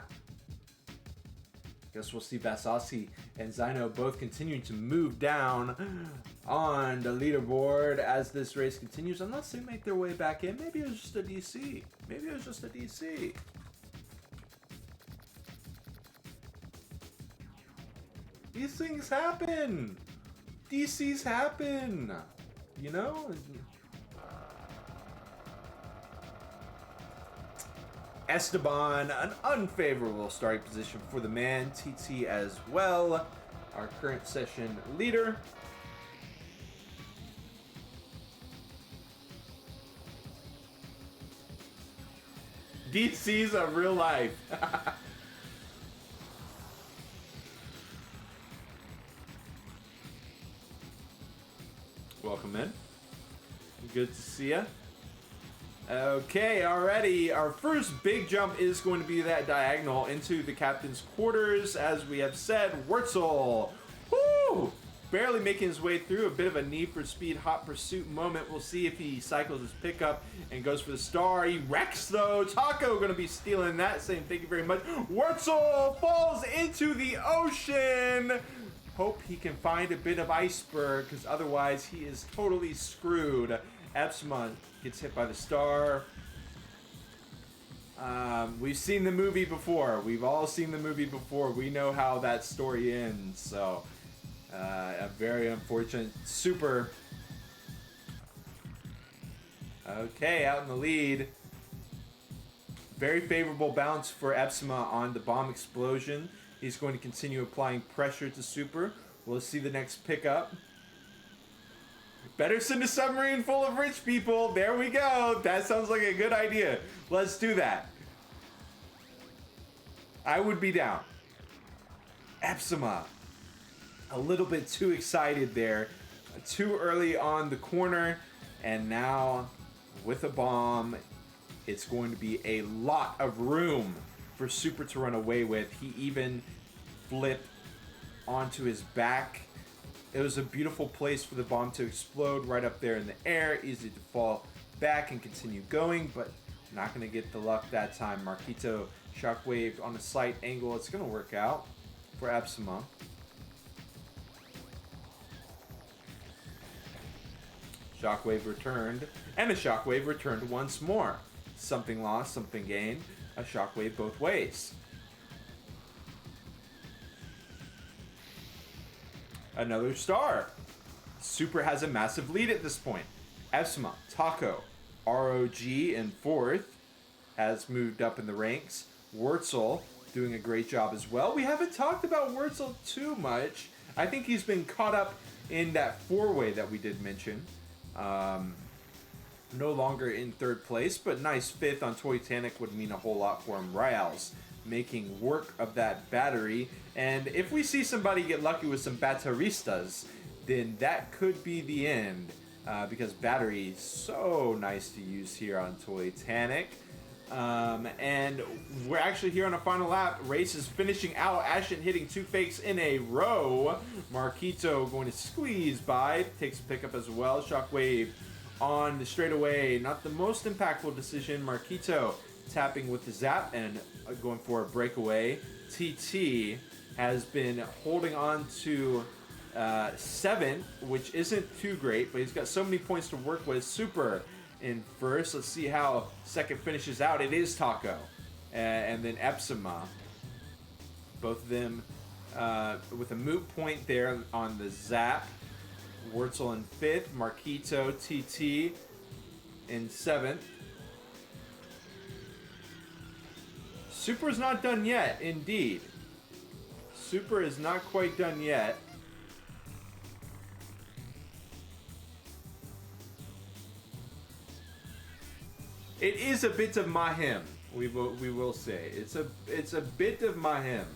[SPEAKER 1] Guess we'll see Vasasi and Zyno both continuing to move down on the leaderboard as this race continues, unless they make their way back in. Maybe it was just a DC. These things happen. DCs happen. You know? Esteban, an unfavorable starting position for the man. TT as well, our current session leader. DC's of real life. Welcome in. Good to see ya. Okay, already, our first big jump is going to be that diagonal into the captain's quarters, as we have said. Wurzel, woo! Barely making his way through. A bit of a Need for Speed hot pursuit moment. We'll see if he cycles his pickup and goes for the star. He wrecks though. Taco going to be stealing that, saying thank you very much. Wurzel falls into the ocean. Hope he can find a bit of iceberg, because otherwise he is totally screwed. Epsilon gets hit by the star. We've seen the movie before. We've all seen the movie before. We know how that story ends. So, a very unfortunate Super. Okay, out in the lead. Very favorable bounce for Epsima on the bomb explosion. He's going to continue applying pressure to Super. We'll see the next pickup. Better send a submarine full of rich people. There we go. That sounds like a good idea. Let's do that. I would be down. Epsima. A little bit too excited there. Too early on the corner. And now, with a bomb, it's going to be a lot of room for Super to run away with. He even flipped onto his back. It was a beautiful place for the bomb to explode, right up there in the air. Easy to fall back and continue going, but not going to get the luck that time. Marquito shockwave on a slight angle. It's going to work out for Epsima. Shockwave returned, and a shockwave returned once more. Something lost, something gained. A shockwave both ways. Another star. Super has a massive lead at this point. Epsima, Taco, ROG in 4th has moved up in the ranks. Wurzel doing a great job as well. We haven't talked about Wurzel too much. I think he's been caught up in that 4-way that we did mention. No longer in 3rd place, but nice 5th on Titanic would mean a whole lot for him. Riles making work of that battery. And if we see somebody get lucky with some batteristas, then that could be the end. Because battery is so nice to use here on Titanic. And we're actually here on a final lap. Race is finishing out. Ashen hitting 2 fakes in a row. Marquito going to squeeze by. Takes a pickup as well. Shockwave on the straightaway. Not the most impactful decision. Marquito tapping with the zap and going for a breakaway. TT has been holding on to 7, which isn't too great, but he's got so many points to work with. Super in first. Let's see how second finishes out. It is Taco. And then Epsima. Both of them with a moot point there on the zap. Wurzel in 5th. Marquito, TT in 7th. Super's not done yet, indeed. Super is not quite done yet. It is a bit of Mahim, we will say. It's a bit of Mahim.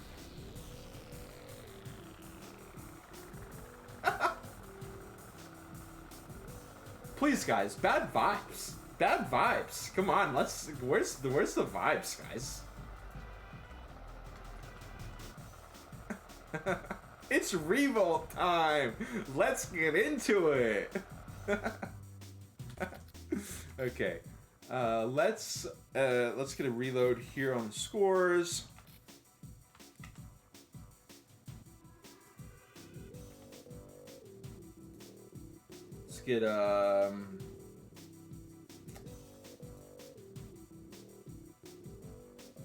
[SPEAKER 1] Please, guys, bad vibes. Bad vibes. Come on, where's the vibes, guys? It's Revolt time. Let's get into it. Okay. Let's get a reload here on the scores. Let's get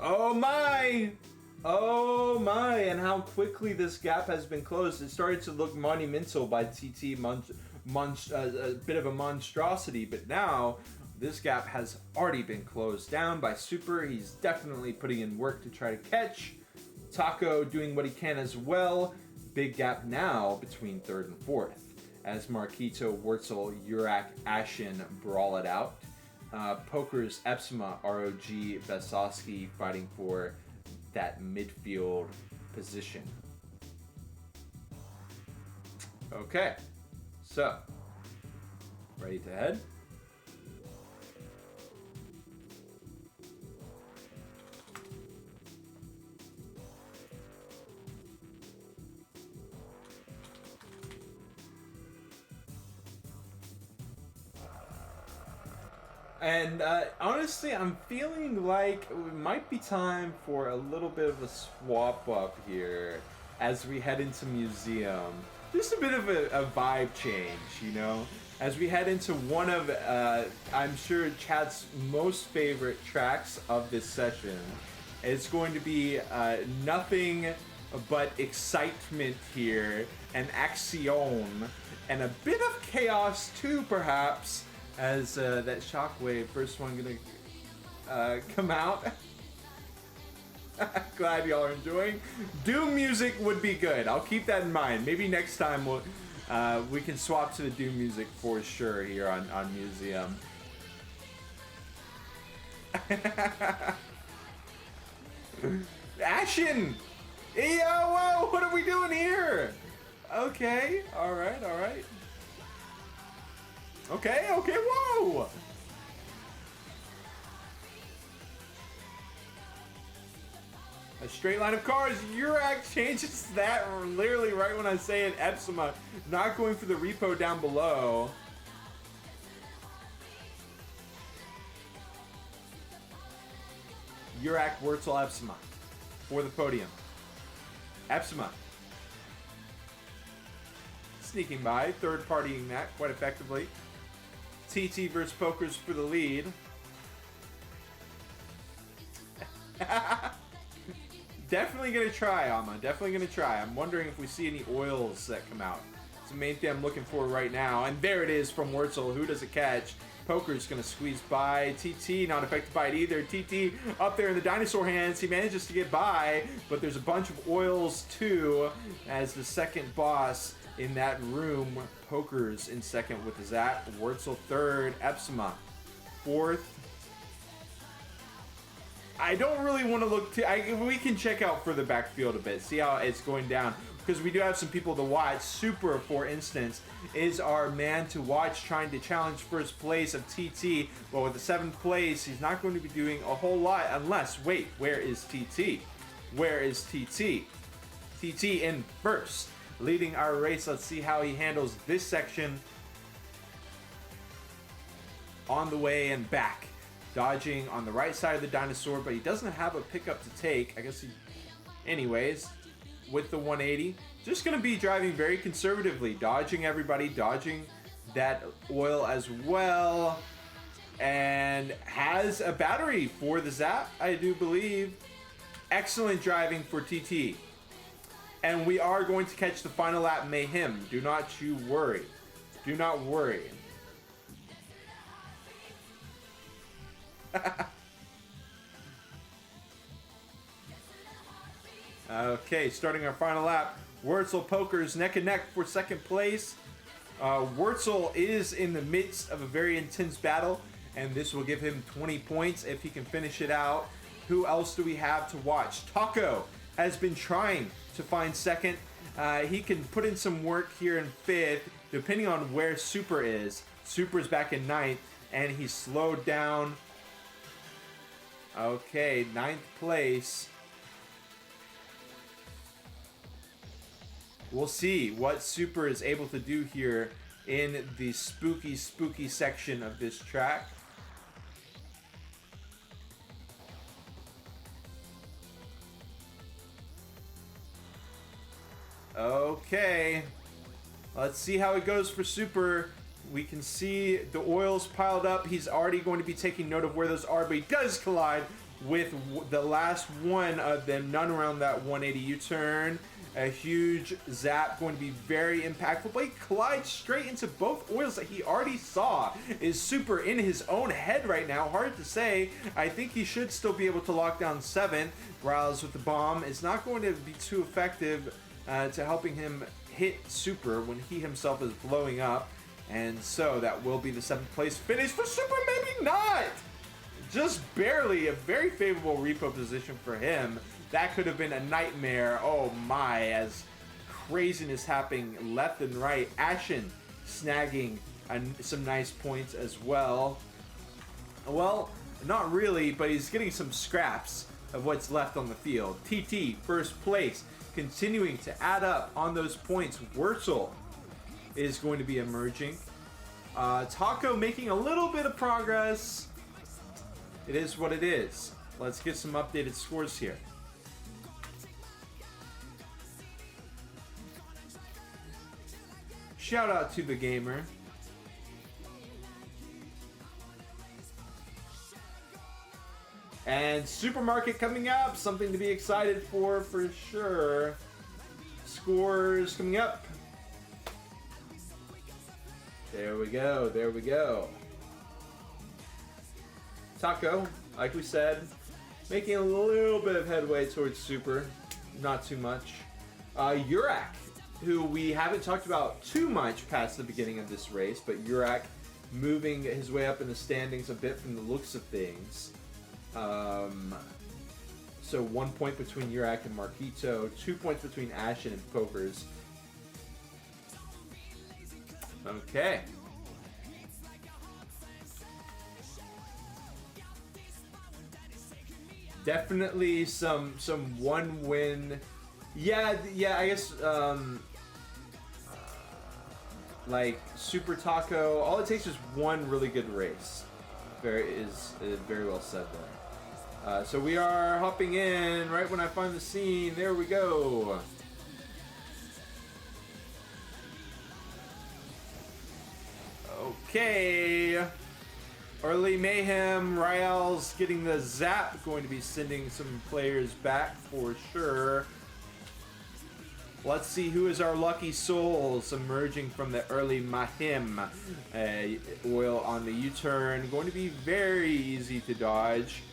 [SPEAKER 1] Oh my, and how quickly this gap has been closed. It started to look monumental by TT, a bit of a monstrosity, but now this gap has already been closed down by Super. He's definitely putting in work to try to catch. Taco doing what he can as well. Big gap now between 3rd and 4th as Marquito, Wurzel, Urak, Ashen brawl it out. Poker's Epsima, ROG, Vesosky fighting for that midfield position. Okay, so ready to head? And honestly, I'm feeling like it might be time for a little bit of a swap up here as we head into Museum. Just a bit of a vibe change, you know? As we head into one of, I'm sure, Chad's most favorite tracks of this session. It's going to be nothing but excitement here, and action, and a bit of chaos too, perhaps. As that shockwave, first one gonna come out. Glad y'all are enjoying. Doom music would be good. I'll keep that in mind. Maybe next time we can swap to the Doom music for sure here on Museum. Ashen! Yo, whoa, what are we doing here? Okay, alright. Okay, whoa! A straight line of cars. Urak changes that literally right when I say it. Epsima not going for the repo down below. Urak, Wurzel, Epsima for the podium. Epsima sneaking by, third partying that quite effectively. TT versus Pokers for the lead. Definitely gonna try, Alma. Definitely gonna try. I'm wondering if we see any oils that come out. It's the main thing I'm looking for right now. And there it is from Wurzel. Who does it catch? Poker's gonna squeeze by. TT not affected by it either. TT up there in the dinosaur hands. He manages to get by, but there's a bunch of oils too as the second boss in that room. Poker's in second with the Zap. Wurzel third. Epsima fourth. I don't really want to look we can check out further backfield a bit, see how it's going down, because we do have some people to watch. Super, for instance, is our man to watch, trying to challenge first place of TT, but with the 7th place, he's not going to be doing a whole lot unless, wait, where is TT? Where is TT? TT in first, leading our race. Let's see how he handles this section. on the way and back. Dodging on the right side of the dinosaur, but he doesn't have a pickup to take. I guess he... Anyways, with the 180, just going to be driving very conservatively. Dodging everybody, dodging that oil as well. And has a battery for the Zap, I do believe. Excellent driving for TT. And we are going to catch the final lap mayhem. Do not you worry. Do not worry. Okay, starting our final lap. Wurzel Pokers neck and neck for second place. Wurzel is in the midst of a very intense battle, and this will give him 20 points if he can finish it out. Who else do we have to watch? Taco has been trying to find second. He can put in some work here in fifth, depending on where Super is. Super's back in ninth, and he's slowed down. Okay, ninth place. We'll see what Super is able to do here in the spooky, spooky section of this track. Okay, let's see how it goes for Super. We can see the oils piled up. He's already going to be taking note of where those are, but he does collide with the last one of them, none around that 180 U-turn. A huge Zap going to be very impactful, but he collides straight into both oils that he already saw. Is Super in his own head right now? Hard to say. I think he should still be able to lock down 7th. Riles with the bomb is not going to be too effective to helping him hit Super when he himself is blowing up. And so that will be the 7th place finish for Super, maybe not! Just barely, a very favorable repo position for him. That could have been a nightmare. Oh my, as craziness happening left and right. Ashen snagging some nice points as well. Well, not really, but he's getting some scraps of what's left on the field. TT, first place, continuing to add up on those points. Wurzel is going to be emerging. Taco making a little bit of progress. It is what it is. Let's get some updated scores here. Shout out to the gamer. And Supermarket coming up. Something to be excited for sure. Scores coming up. There we go. There we go. Taco, like we said, making a little bit of headway towards Super. Not too much. Urak, who we haven't talked about too much past the beginning of this race, but Urak moving his way up in the standings a bit from the looks of things. So 1 point between Urak and Marquito, 2 points between Ashen and Pokers. Okay. Definitely some one win. Yeah, I guess like Super Taco, all it takes is one really good race. Very well said there. So we are hopping in right when I find the scene. There we go. Okay. Early mayhem. Rael's getting the Zap, going to be sending some players back for sure. Let's see who is our lucky souls emerging from the early mayhem. Oil on the U-turn, going to be very easy to dodge.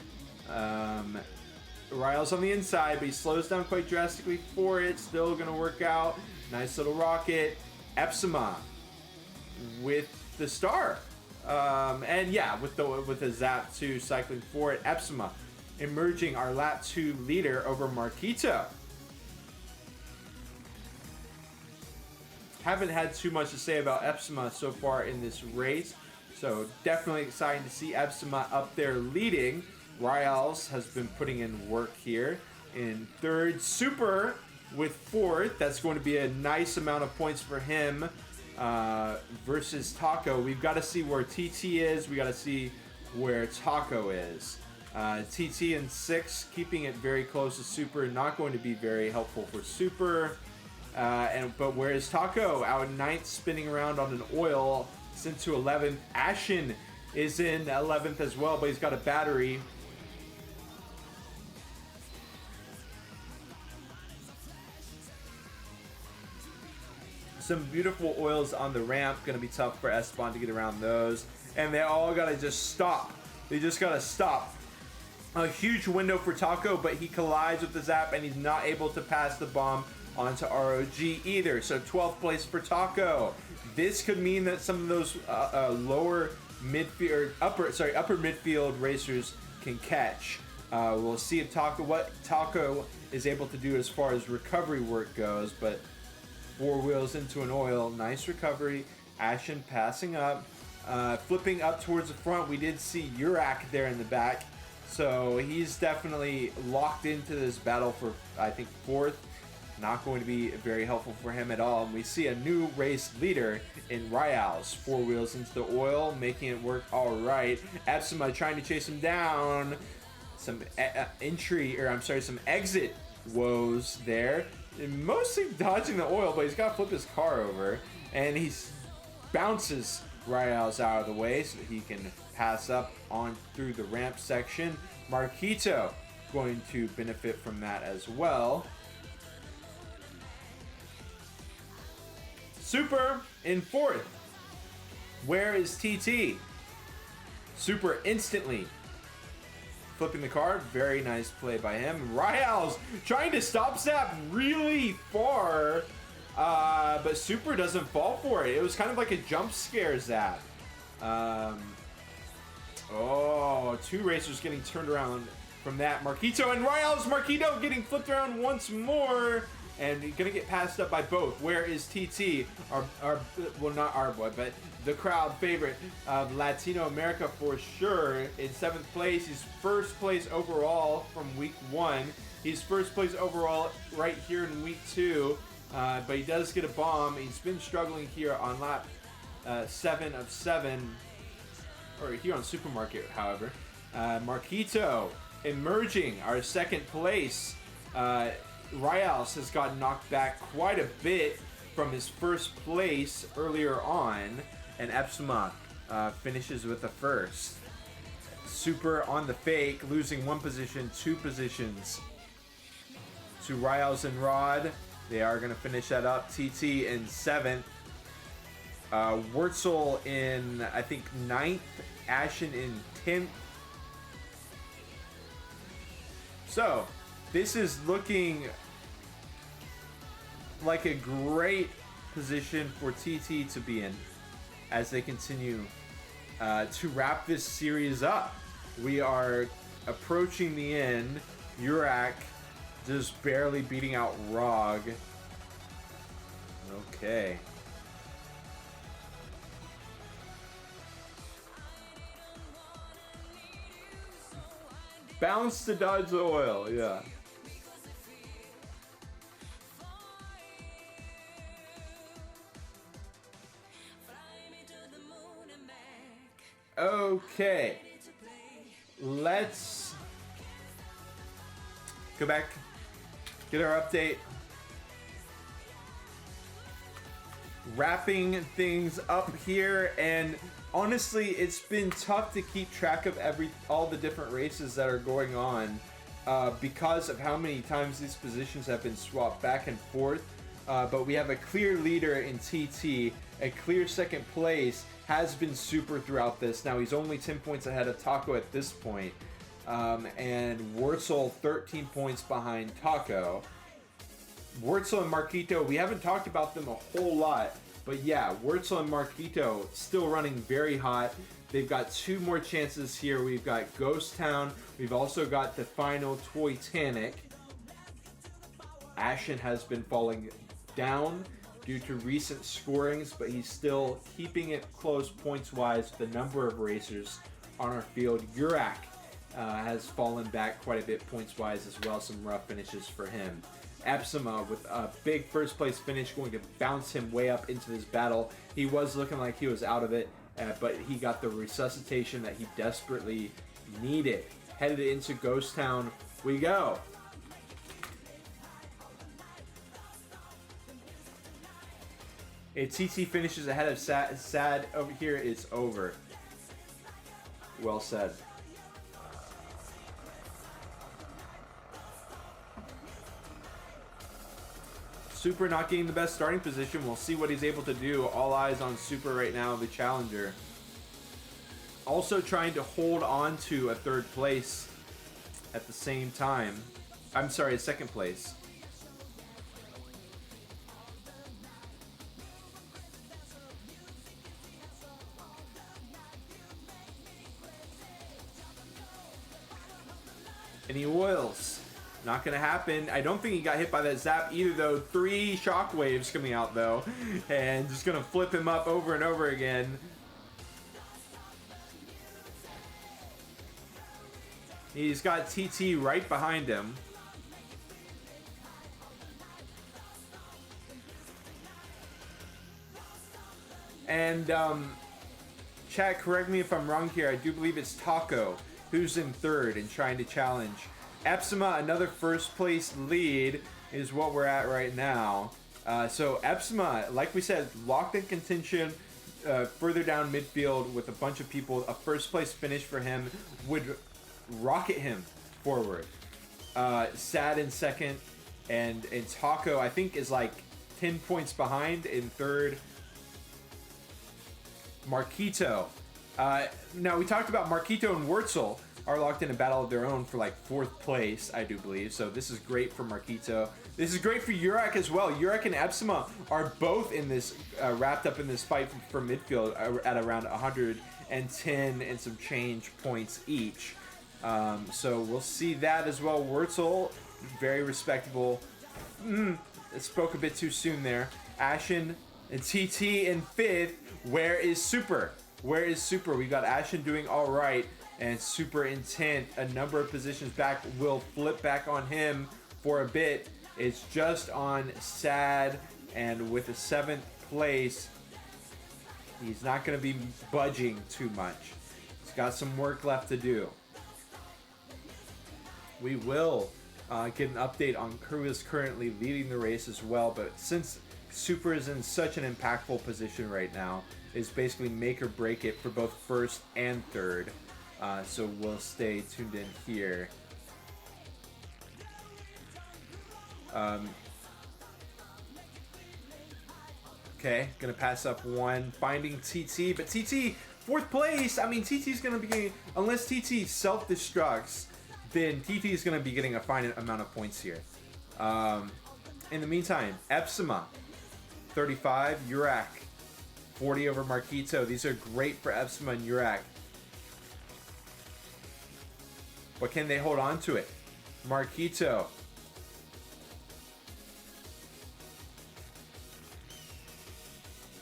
[SPEAKER 1] Riles on the inside, but he slows down quite drastically for it. Still going to work out. Nice little rocket. Epsima with the star. And yeah, with the Zap 2 cycling for it. Epsima emerging our lap 2 leader over Marquito. Haven't had too much to say about Epsima so far in this race, so definitely exciting to see Epsima up there leading. Riles has been putting in work here in third. Super with fourth. That's going to be a nice amount of points for him.
[SPEAKER 2] versus Taco. We've got to see where TT is. We got to see where Taco is. TT in 6, keeping it very close to Super. Not going to be very helpful for Super. But whereas Taco out in 9th, spinning around on an oil, sent to 11th. Ashen is in 11th as well, but he's got a battery. Some beautiful oils on the ramp. Going to be tough for Esteban to get around those. And they all got to just stop. They just got to stop. A huge window for Taco, but he collides with the Zap and he's not able to pass the bomb onto ROG either. So 12th place for Taco. This could mean that some of those lower midfield, upper midfield racers can catch. We'll see if what Taco is able to do as far as recovery work goes, but 4 wheels into an oil, nice recovery. Ashen passing up, flipping up towards the front. We did see Urak there in the back, so he's definitely locked into this battle for, I think, 4th. Not going to be very helpful for him at all. And we see a new race leader in Ryals. 4 wheels into the oil, making it work all right. Epsima trying to chase him down. Some some exit woes there. And mostly dodging the oil, but he's got to flip his car over. And he bounces Ryals out of the way so that he can pass up on through the ramp section. Marquito going to benefit from that as well. Super in 4th. Where is TT? Super instantly flipping the car. Very nice play by him. Ryals trying to stop Zap really far, but Super doesn't fall for it. It was kind of like a jump scare Zap. 2 racers getting turned around from that. Marquito and Ryals. Marquito getting flipped around once more. And gonna get passed up by both. Where is TT? Well, not our boy, but the crowd favorite of Latino America for sure. In 7th place, he's 1st place overall from week 1. He's 1st place overall right here in week 2, but he does get a bomb. He's been struggling here on lap 7 of 7, or here on Supermarket, however. Marquito emerging, our 2nd place. Ryals has gotten knocked back quite a bit from his 1st place earlier on, and Epsima finishes with the 1st. Super on the fake, losing 1 position, 2 positions to Ryals and Rod. They are going to finish that up. TT in 7th. Wurzel in, I think, 9th. Ashen in 10th. So, this is looking like a great position for TT to be in as they continue to wrap this series up. We are approaching the end. Urak just barely beating out Rog. Okay. Bounce to dodge the oil, yeah. Okay. Let's go back, get our update. Wrapping things up here, and honestly, it's been tough to keep track of all the different races that are going on because of how many times these positions have been swapped back and forth. But we have a clear leader in TT, a clear 2nd place has been Super throughout this. Now he's only 10 points ahead of Taco at this point, and Wurzel 13 points behind Taco. Wurzel and Marquito, we haven't talked about them a whole lot, but yeah, Wurzel and Marquito still running very hot. They've got 2 more chances here. We've got Ghost Town. We've also got the final Toytanic. Ashen has been falling down due to recent scorings, but he's still keeping it close points-wise with the number of racers on our field. Urak has fallen back quite a bit points-wise as well. Some rough finishes for him. Epsima with a big first place finish going to bounce him way up into this battle. He was looking like he was out of it, but he got the resuscitation that he desperately needed. Headed into Ghost Town we go. A TT finishes ahead of Sad over here. It's over. Well said. Super not getting the best starting position. We'll see what he's able to do. All eyes on Super right now, the challenger. Also trying to hold on to a third place at the same time. I'm sorry, a second place. Any oils? Not gonna happen. I don't think he got hit by that zap either, though. 3 shockwaves coming out, though, and just gonna flip him up over and over again. He's got TT right behind him. And chat, correct me if I'm wrong here. I do believe it's Taco who's in third and trying to challenge. Epsima, another first place lead is what we're at right now. So Epsima, like we said, locked in contention further down midfield with a bunch of people. A first place finish for him would rocket him forward. Sad in second, and Taco I think is like 10 points behind in third. Marquito. Now we talked about Marquito and Wurzel are locked in a battle of their own for like 4th place, I do believe. So this is great for Marquito. This is great for Yurak as well. Yurak and Epsima are both in this wrapped up in this fight for midfield at around 110 and some change points each. So we'll see that as well. Wurzel, very respectable. Spoke a bit too soon there. Ashen and TT in 5th. Where is Super? Where is Super? We got Ashen doing all right, and Super Intent a number of positions back. Will flip back on him for a bit. It's just on Sad, and with a 7th place, he's not going to be budging too much. He's got some work left to do. We will get an update on who is currently leading the race as well, but since Super is in such an impactful position right now, it's basically make or break it for both first and third. So we'll stay tuned in here. Okay, gonna pass up one, finding TT, but TT 4th place. I mean, TT's gonna be getting, unless TT self-destructs, then TT is gonna be getting a fine amount of points here. In the meantime, Epsima 35, Yurak 40 over Marquito. These are great for Epsima and Yurak. But can they hold on to it? Marquito.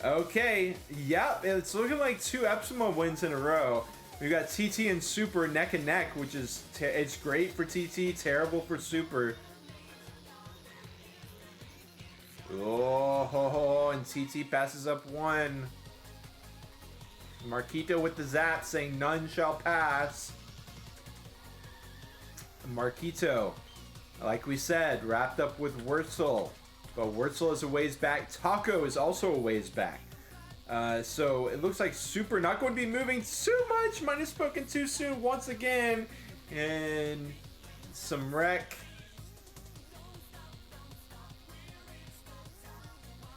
[SPEAKER 2] Okay, yep, it's looking like 2 Epsima wins in a row. We've got TT and Super neck and neck, which is it's great for TT, terrible for Super. Oh, and TT passes up one. Marquito with the zap saying none shall pass. Marquito, like we said, wrapped up with Wurzel. But Wurzel is a ways back. Taco is also a ways back. So it looks like Super not going to be moving too much. Might have spoken too soon once again. And some wreck.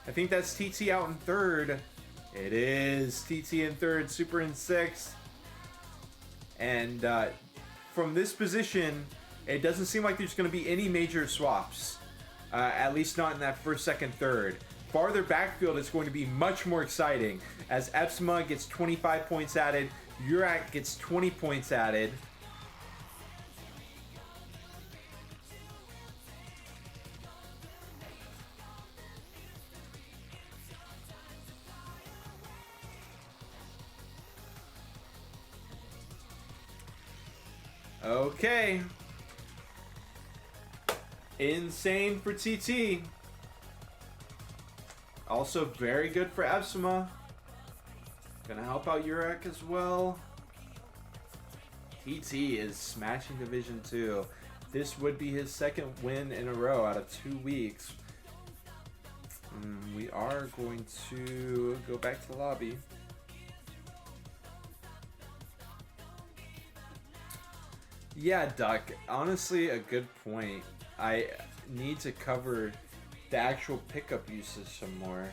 [SPEAKER 2] I think that's TT out in third. It is TT in third, Super in 6th. And from this position, it doesn't seem like there's going to be any major swaps. At least not in that first, second, third. Farther backfield is going to be much more exciting as Epsima gets 25 points added, Yurak gets 20 points added. Okay. Insane for TT. Also very good for Epsima. Gonna help out Urek as well. TT is smashing Division 2. This would be his second win in a row out of 2 weeks. We are going to go back to the lobby. Yeah, Duck. Honestly, a good point. I need to cover the actual pickup usage some more.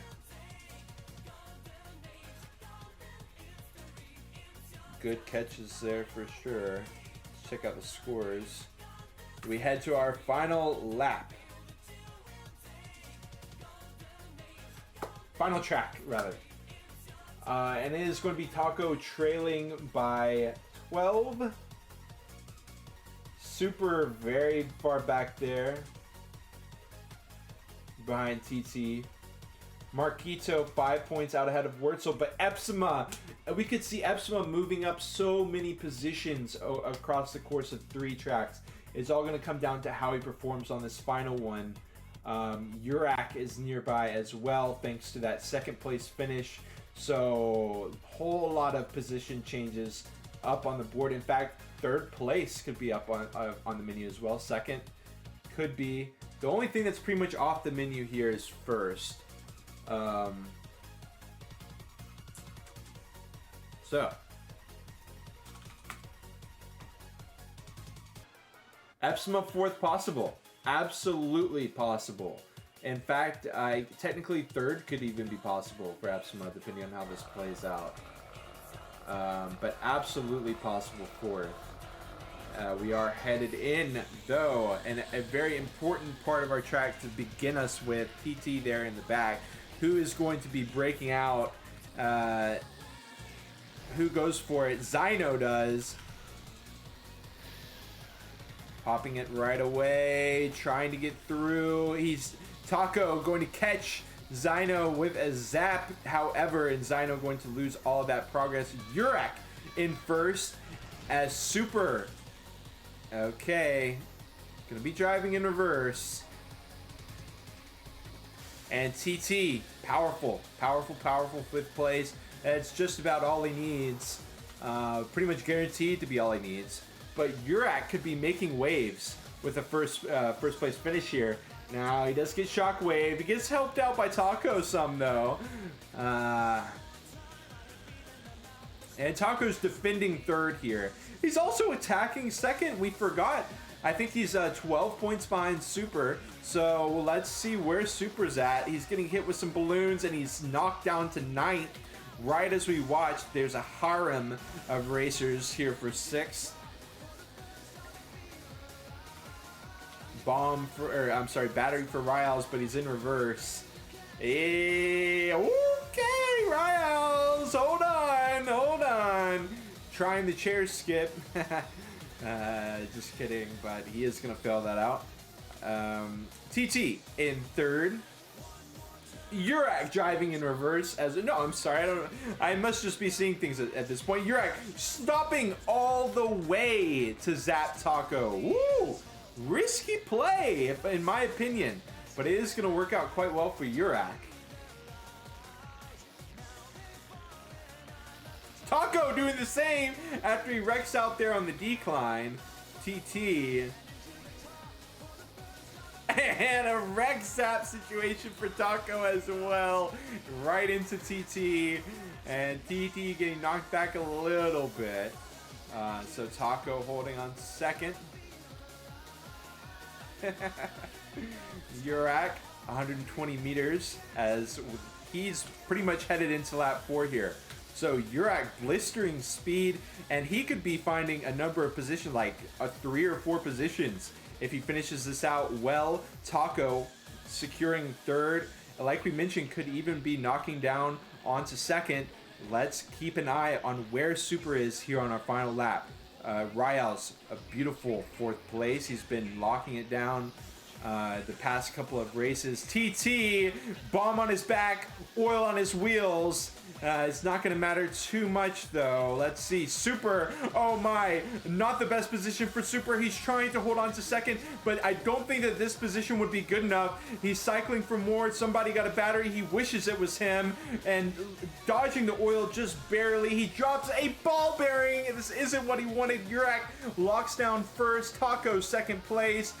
[SPEAKER 2] Good catches there for sure. Let's check out the scores. We head to our final lap. Final track, rather. And it is going to be Taco trailing by 12. Super very far back there. Behind TT. Marquito 5 points out ahead of Wurzel, but Epsima, we could see Epsima moving up so many positions across the course of 3 tracks. It's all going to come down to how he performs on this final one. Urak is nearby as well, thanks to that second place finish. So, whole lot of position changes up on the board. In fact, third place could be up on the menu as well. Second could be. The only thing that's pretty much off the menu here is first. So, Epsima fourth possible. Absolutely possible. In fact, technically third could even be possible for Epsima, depending on how this plays out. But absolutely possible fourth. We are headed in, though, and a very important part of our track to begin us with, PT there in the back, who is going to be breaking out. Who goes for it? Zyno does. Popping it right away, trying to get through. He's Taco going to catch Zyno with a zap, however, and Zyno going to lose all of that progress. Urak in first as Super. Okay, gonna be driving in reverse. And TT, powerful fifth place. That's just about all he needs. Pretty much guaranteed to be all he needs. But Urak could be making waves with a first place finish here. Now he does get shockwave. He gets helped out by Taco some though. And Taco's defending third here. He's also attacking second. We forgot. I think he's 12 points behind Super. So let's see where Super's at. He's getting hit with some balloons and he's knocked down to 9th. Right as we watch, there's a harem of racers here for 6th. Battery for Riles, but he's in reverse. Hey, okay, Riles, hold on. Trying the chair skip. Just kidding, but he is gonna fail that out. TT in third. Urak driving in reverse I must just be seeing things at this point. Urak stopping all the way to zap Taco. Woo! Risky play, in my opinion, but it is going to work out quite well for Urak. Taco doing the same after he wrecks out there on the decline. TT. And a wreck zap situation for Taco as well. Right into TT. And TT getting knocked back a little bit. So Taco holding on second. Urak 120 meters as he's pretty much headed into lap 4 here. So Urak blistering speed, and he could be finding a number of positions, like 3 or 4 positions if he finishes this out well. Taco securing third, like we mentioned, could even be knocking down onto second. Let's keep an eye on where Super is here on our final lap. Riles, a beautiful 4th place. He's been locking it down the past couple of races. TT, bomb on his back, oil on his wheels, It's not going to matter too much, though. Let's see. Super. Oh, my. Not the best position for Super. He's trying to hold on to second, but I don't think that this position would be good enough. He's cycling for more. Somebody got a battery. He wishes it was him. And dodging the oil just barely. He drops a ball bearing. This isn't what he wanted. Yurak locks down first. Taco second place.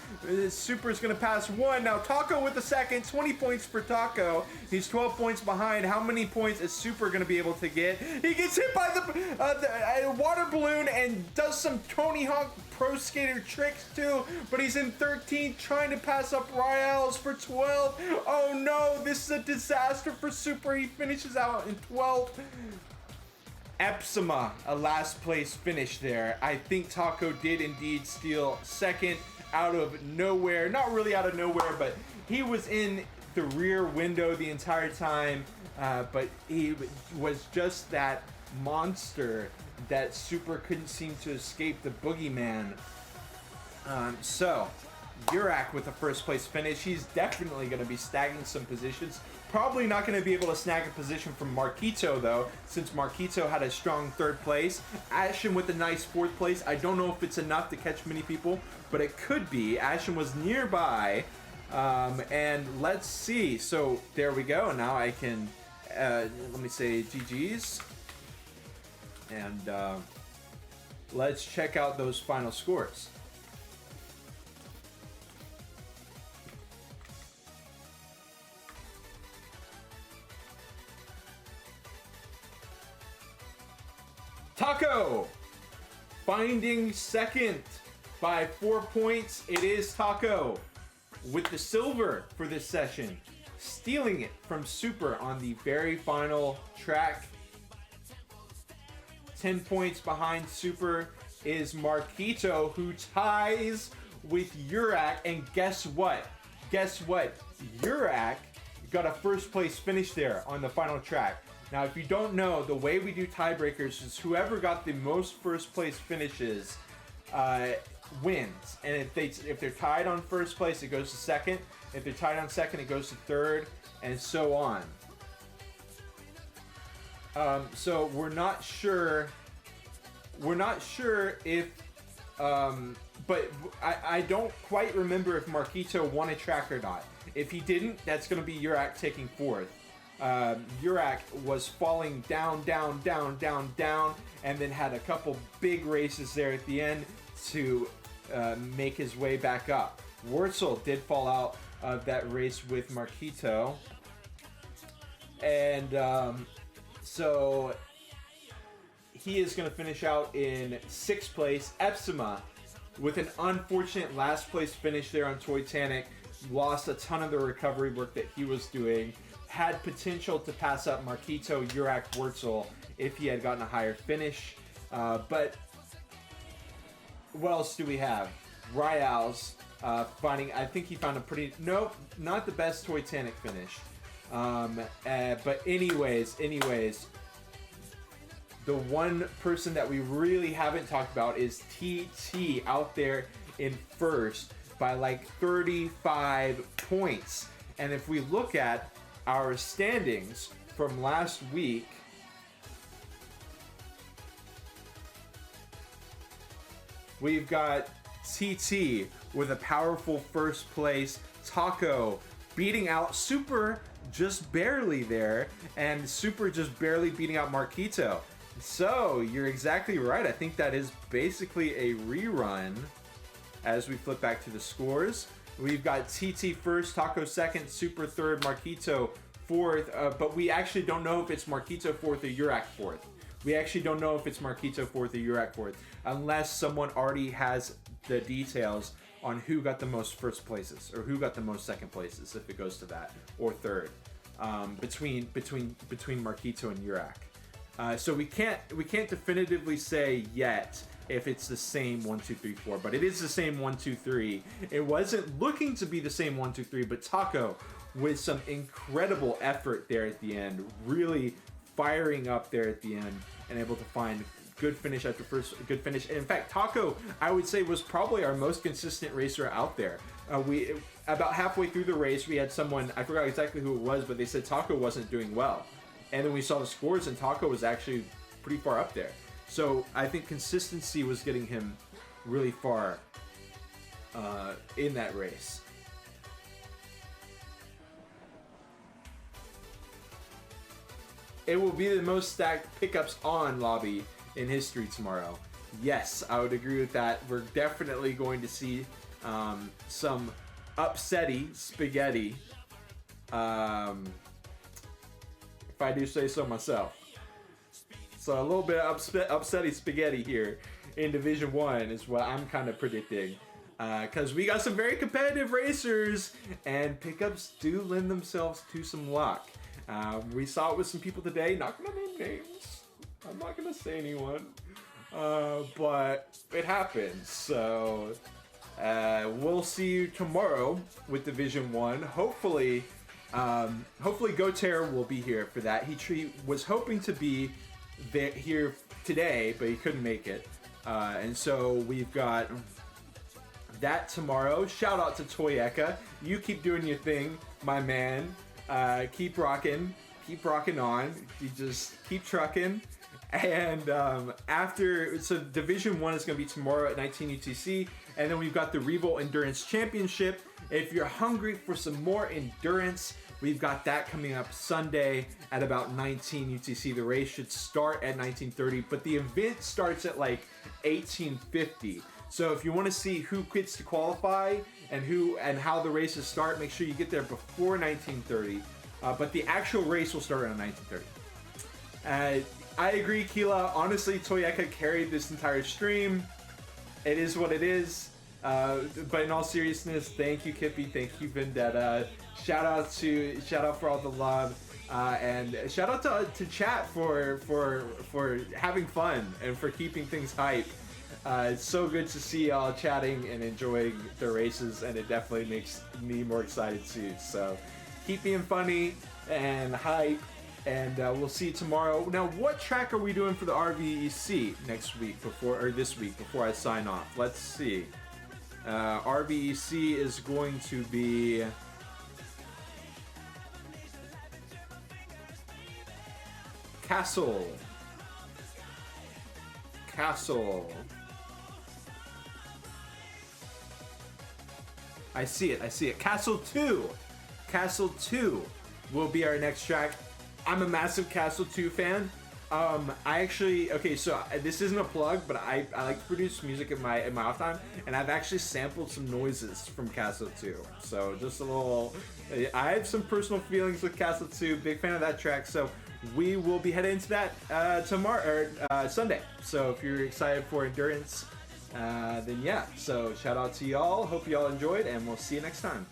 [SPEAKER 2] Super's going to pass one. Now Taco with the second. 20 points for Taco. He's 12 points behind. How many points is Super going to be able to get? He gets hit by the water balloon and does some Tony Hawk Pro Skater tricks too, but he's in 13th trying to pass up RVRL's for 12. Oh no, this is a disaster for Super. He finishes out in 12th. Epsima, a last place finish there. I think Taco did indeed steal second out of nowhere. Not really out of nowhere, but he was in the rear window the entire time. But he was just that monster that Super couldn't seem to escape the boogeyman. So, Yurak with the first place finish. He's definitely going to be snagging some positions. Probably not going to be able to snag a position from Marquito, though, since Marquito had a strong third place. Ashen with a nice fourth place. I don't know if it's enough to catch many people, but it could be. Ashen was nearby. And let's see. So, there we go. Now I can... let me say GG's. And let's check out those final scores. Taco finding second by 4 points. It is Taco with the silver for this session, stealing it from Super on the very final track. 10 points behind Super is Marquito, who ties with Yurak. And guess what? Yurak got a first place finish there on the final track. Now, if you don't know, the way we do tiebreakers is whoever got the most first place finishes wins. And if they're tied on first place, it goes to second. If they're tied on second, it goes to third, and so on. So we're not sure if, but I don't quite remember if Marquito won a track or not. If he didn't, that's going to be Yurak taking fourth. Yurak was falling down, and then had a couple big races there at the end to make his way back up. Wurzel did fall out of that race with Marquito. And so he is going to finish out in 6th place. Epsima, with an unfortunate last place finish there on Titanic, lost a ton of the recovery work that he was doing. Had potential to pass up Marquito, Yurak, Wurzel if he had gotten a higher finish. But what else do we have? RVRL's finding, I think he found a pretty, nope, not the best Titanic finish. But anyways, the one person that we really haven't talked about is TT out there in first by like 35 points. And if we look at our standings from last week, we've got TT with a powerful first place, Taco beating out Super just barely there, and Super just barely beating out Marquito. So you're exactly right. I think that is basically a rerun. As we flip back to the scores, we've got TT first, Taco second, Super third, Marquito fourth, but we actually don't know if it's Marquito fourth or Yurak fourth. We actually don't know if it's Marquito fourth or Yurak fourth, unless someone already has the details on who got the most first places or who got the most second places, if it goes to that, or third, between Marquito and Yurak. So we can't definitively say yet if it's the same 1, 2, 3, 4, but it is the same 1, 2, 3. It wasn't looking to be the same 1, 2, 3, but Taco with some incredible effort there at the end, really firing up there at the end and able to find good finish after good finish. And in fact, Taco, I would say, was probably our most consistent racer out there. We about halfway through the race, we had someone, I forgot exactly who it was, but they said Taco wasn't doing well. and then we saw the scores, and Taco was actually pretty far up there. So I think consistency was getting him really far in that race. It will be the most stacked pickups on lobby in history tomorrow. Yes, I would agree with that. We're definitely going to see some upsetty spaghetti. If I do say so myself. So a little bit of upsetty spaghetti here in Division 1 is what I'm kind of predicting. Because we got some very competitive racers, and pickups do lend themselves to some luck. We saw it with some people today. Not gonna name names. I'm not gonna say anyone. But it happens. So we'll see you tomorrow with Division 1. Hopefully Gotair will be here for that. He was hoping to be here today, but he couldn't make it. And so we've got that tomorrow. Shout out to Toyeka. You keep doing your thing, my man. Keep rocking on. You just keep trucking. And so Division 1 is going to be tomorrow at 19 UTC. And then we've got the Revolt Endurance Championship. If you're hungry for some more endurance, we've got that coming up Sunday at about 19 UTC. The race should start at 19:30, but the event starts at like 18:50. So if you want to see who gets to qualify and how the races start, make sure you get there before 19:30. But the actual race will start around 19:30. I agree, Keela. Honestly, Toyeka carried this entire stream. It is what it is. But in all seriousness, thank you, Kippy. Thank you, Vendetta. Shout out for all the love. And shout out to chat for having fun and for keeping things hype. It's so good to see y'all chatting and enjoying the races, and it definitely makes me more excited too. So keep being funny and hype, and we'll see you tomorrow. Now, what track are we doing for the RVEC this week before I sign off? Let's see. RVEC is going to be Castle. I see it. Castle 2 will be our next track. I'm a massive Castle 2 fan. So this isn't a plug, but I like to produce music in my off time, and I've actually sampled some noises from Castle 2. So just a little, I have some personal feelings with Castle 2. Big fan of that track. So we will be heading into that tomorrow or Sunday. So if you're excited for endurance, then yeah. So shout out to y'all. Hope y'all enjoyed, and we'll see you next time.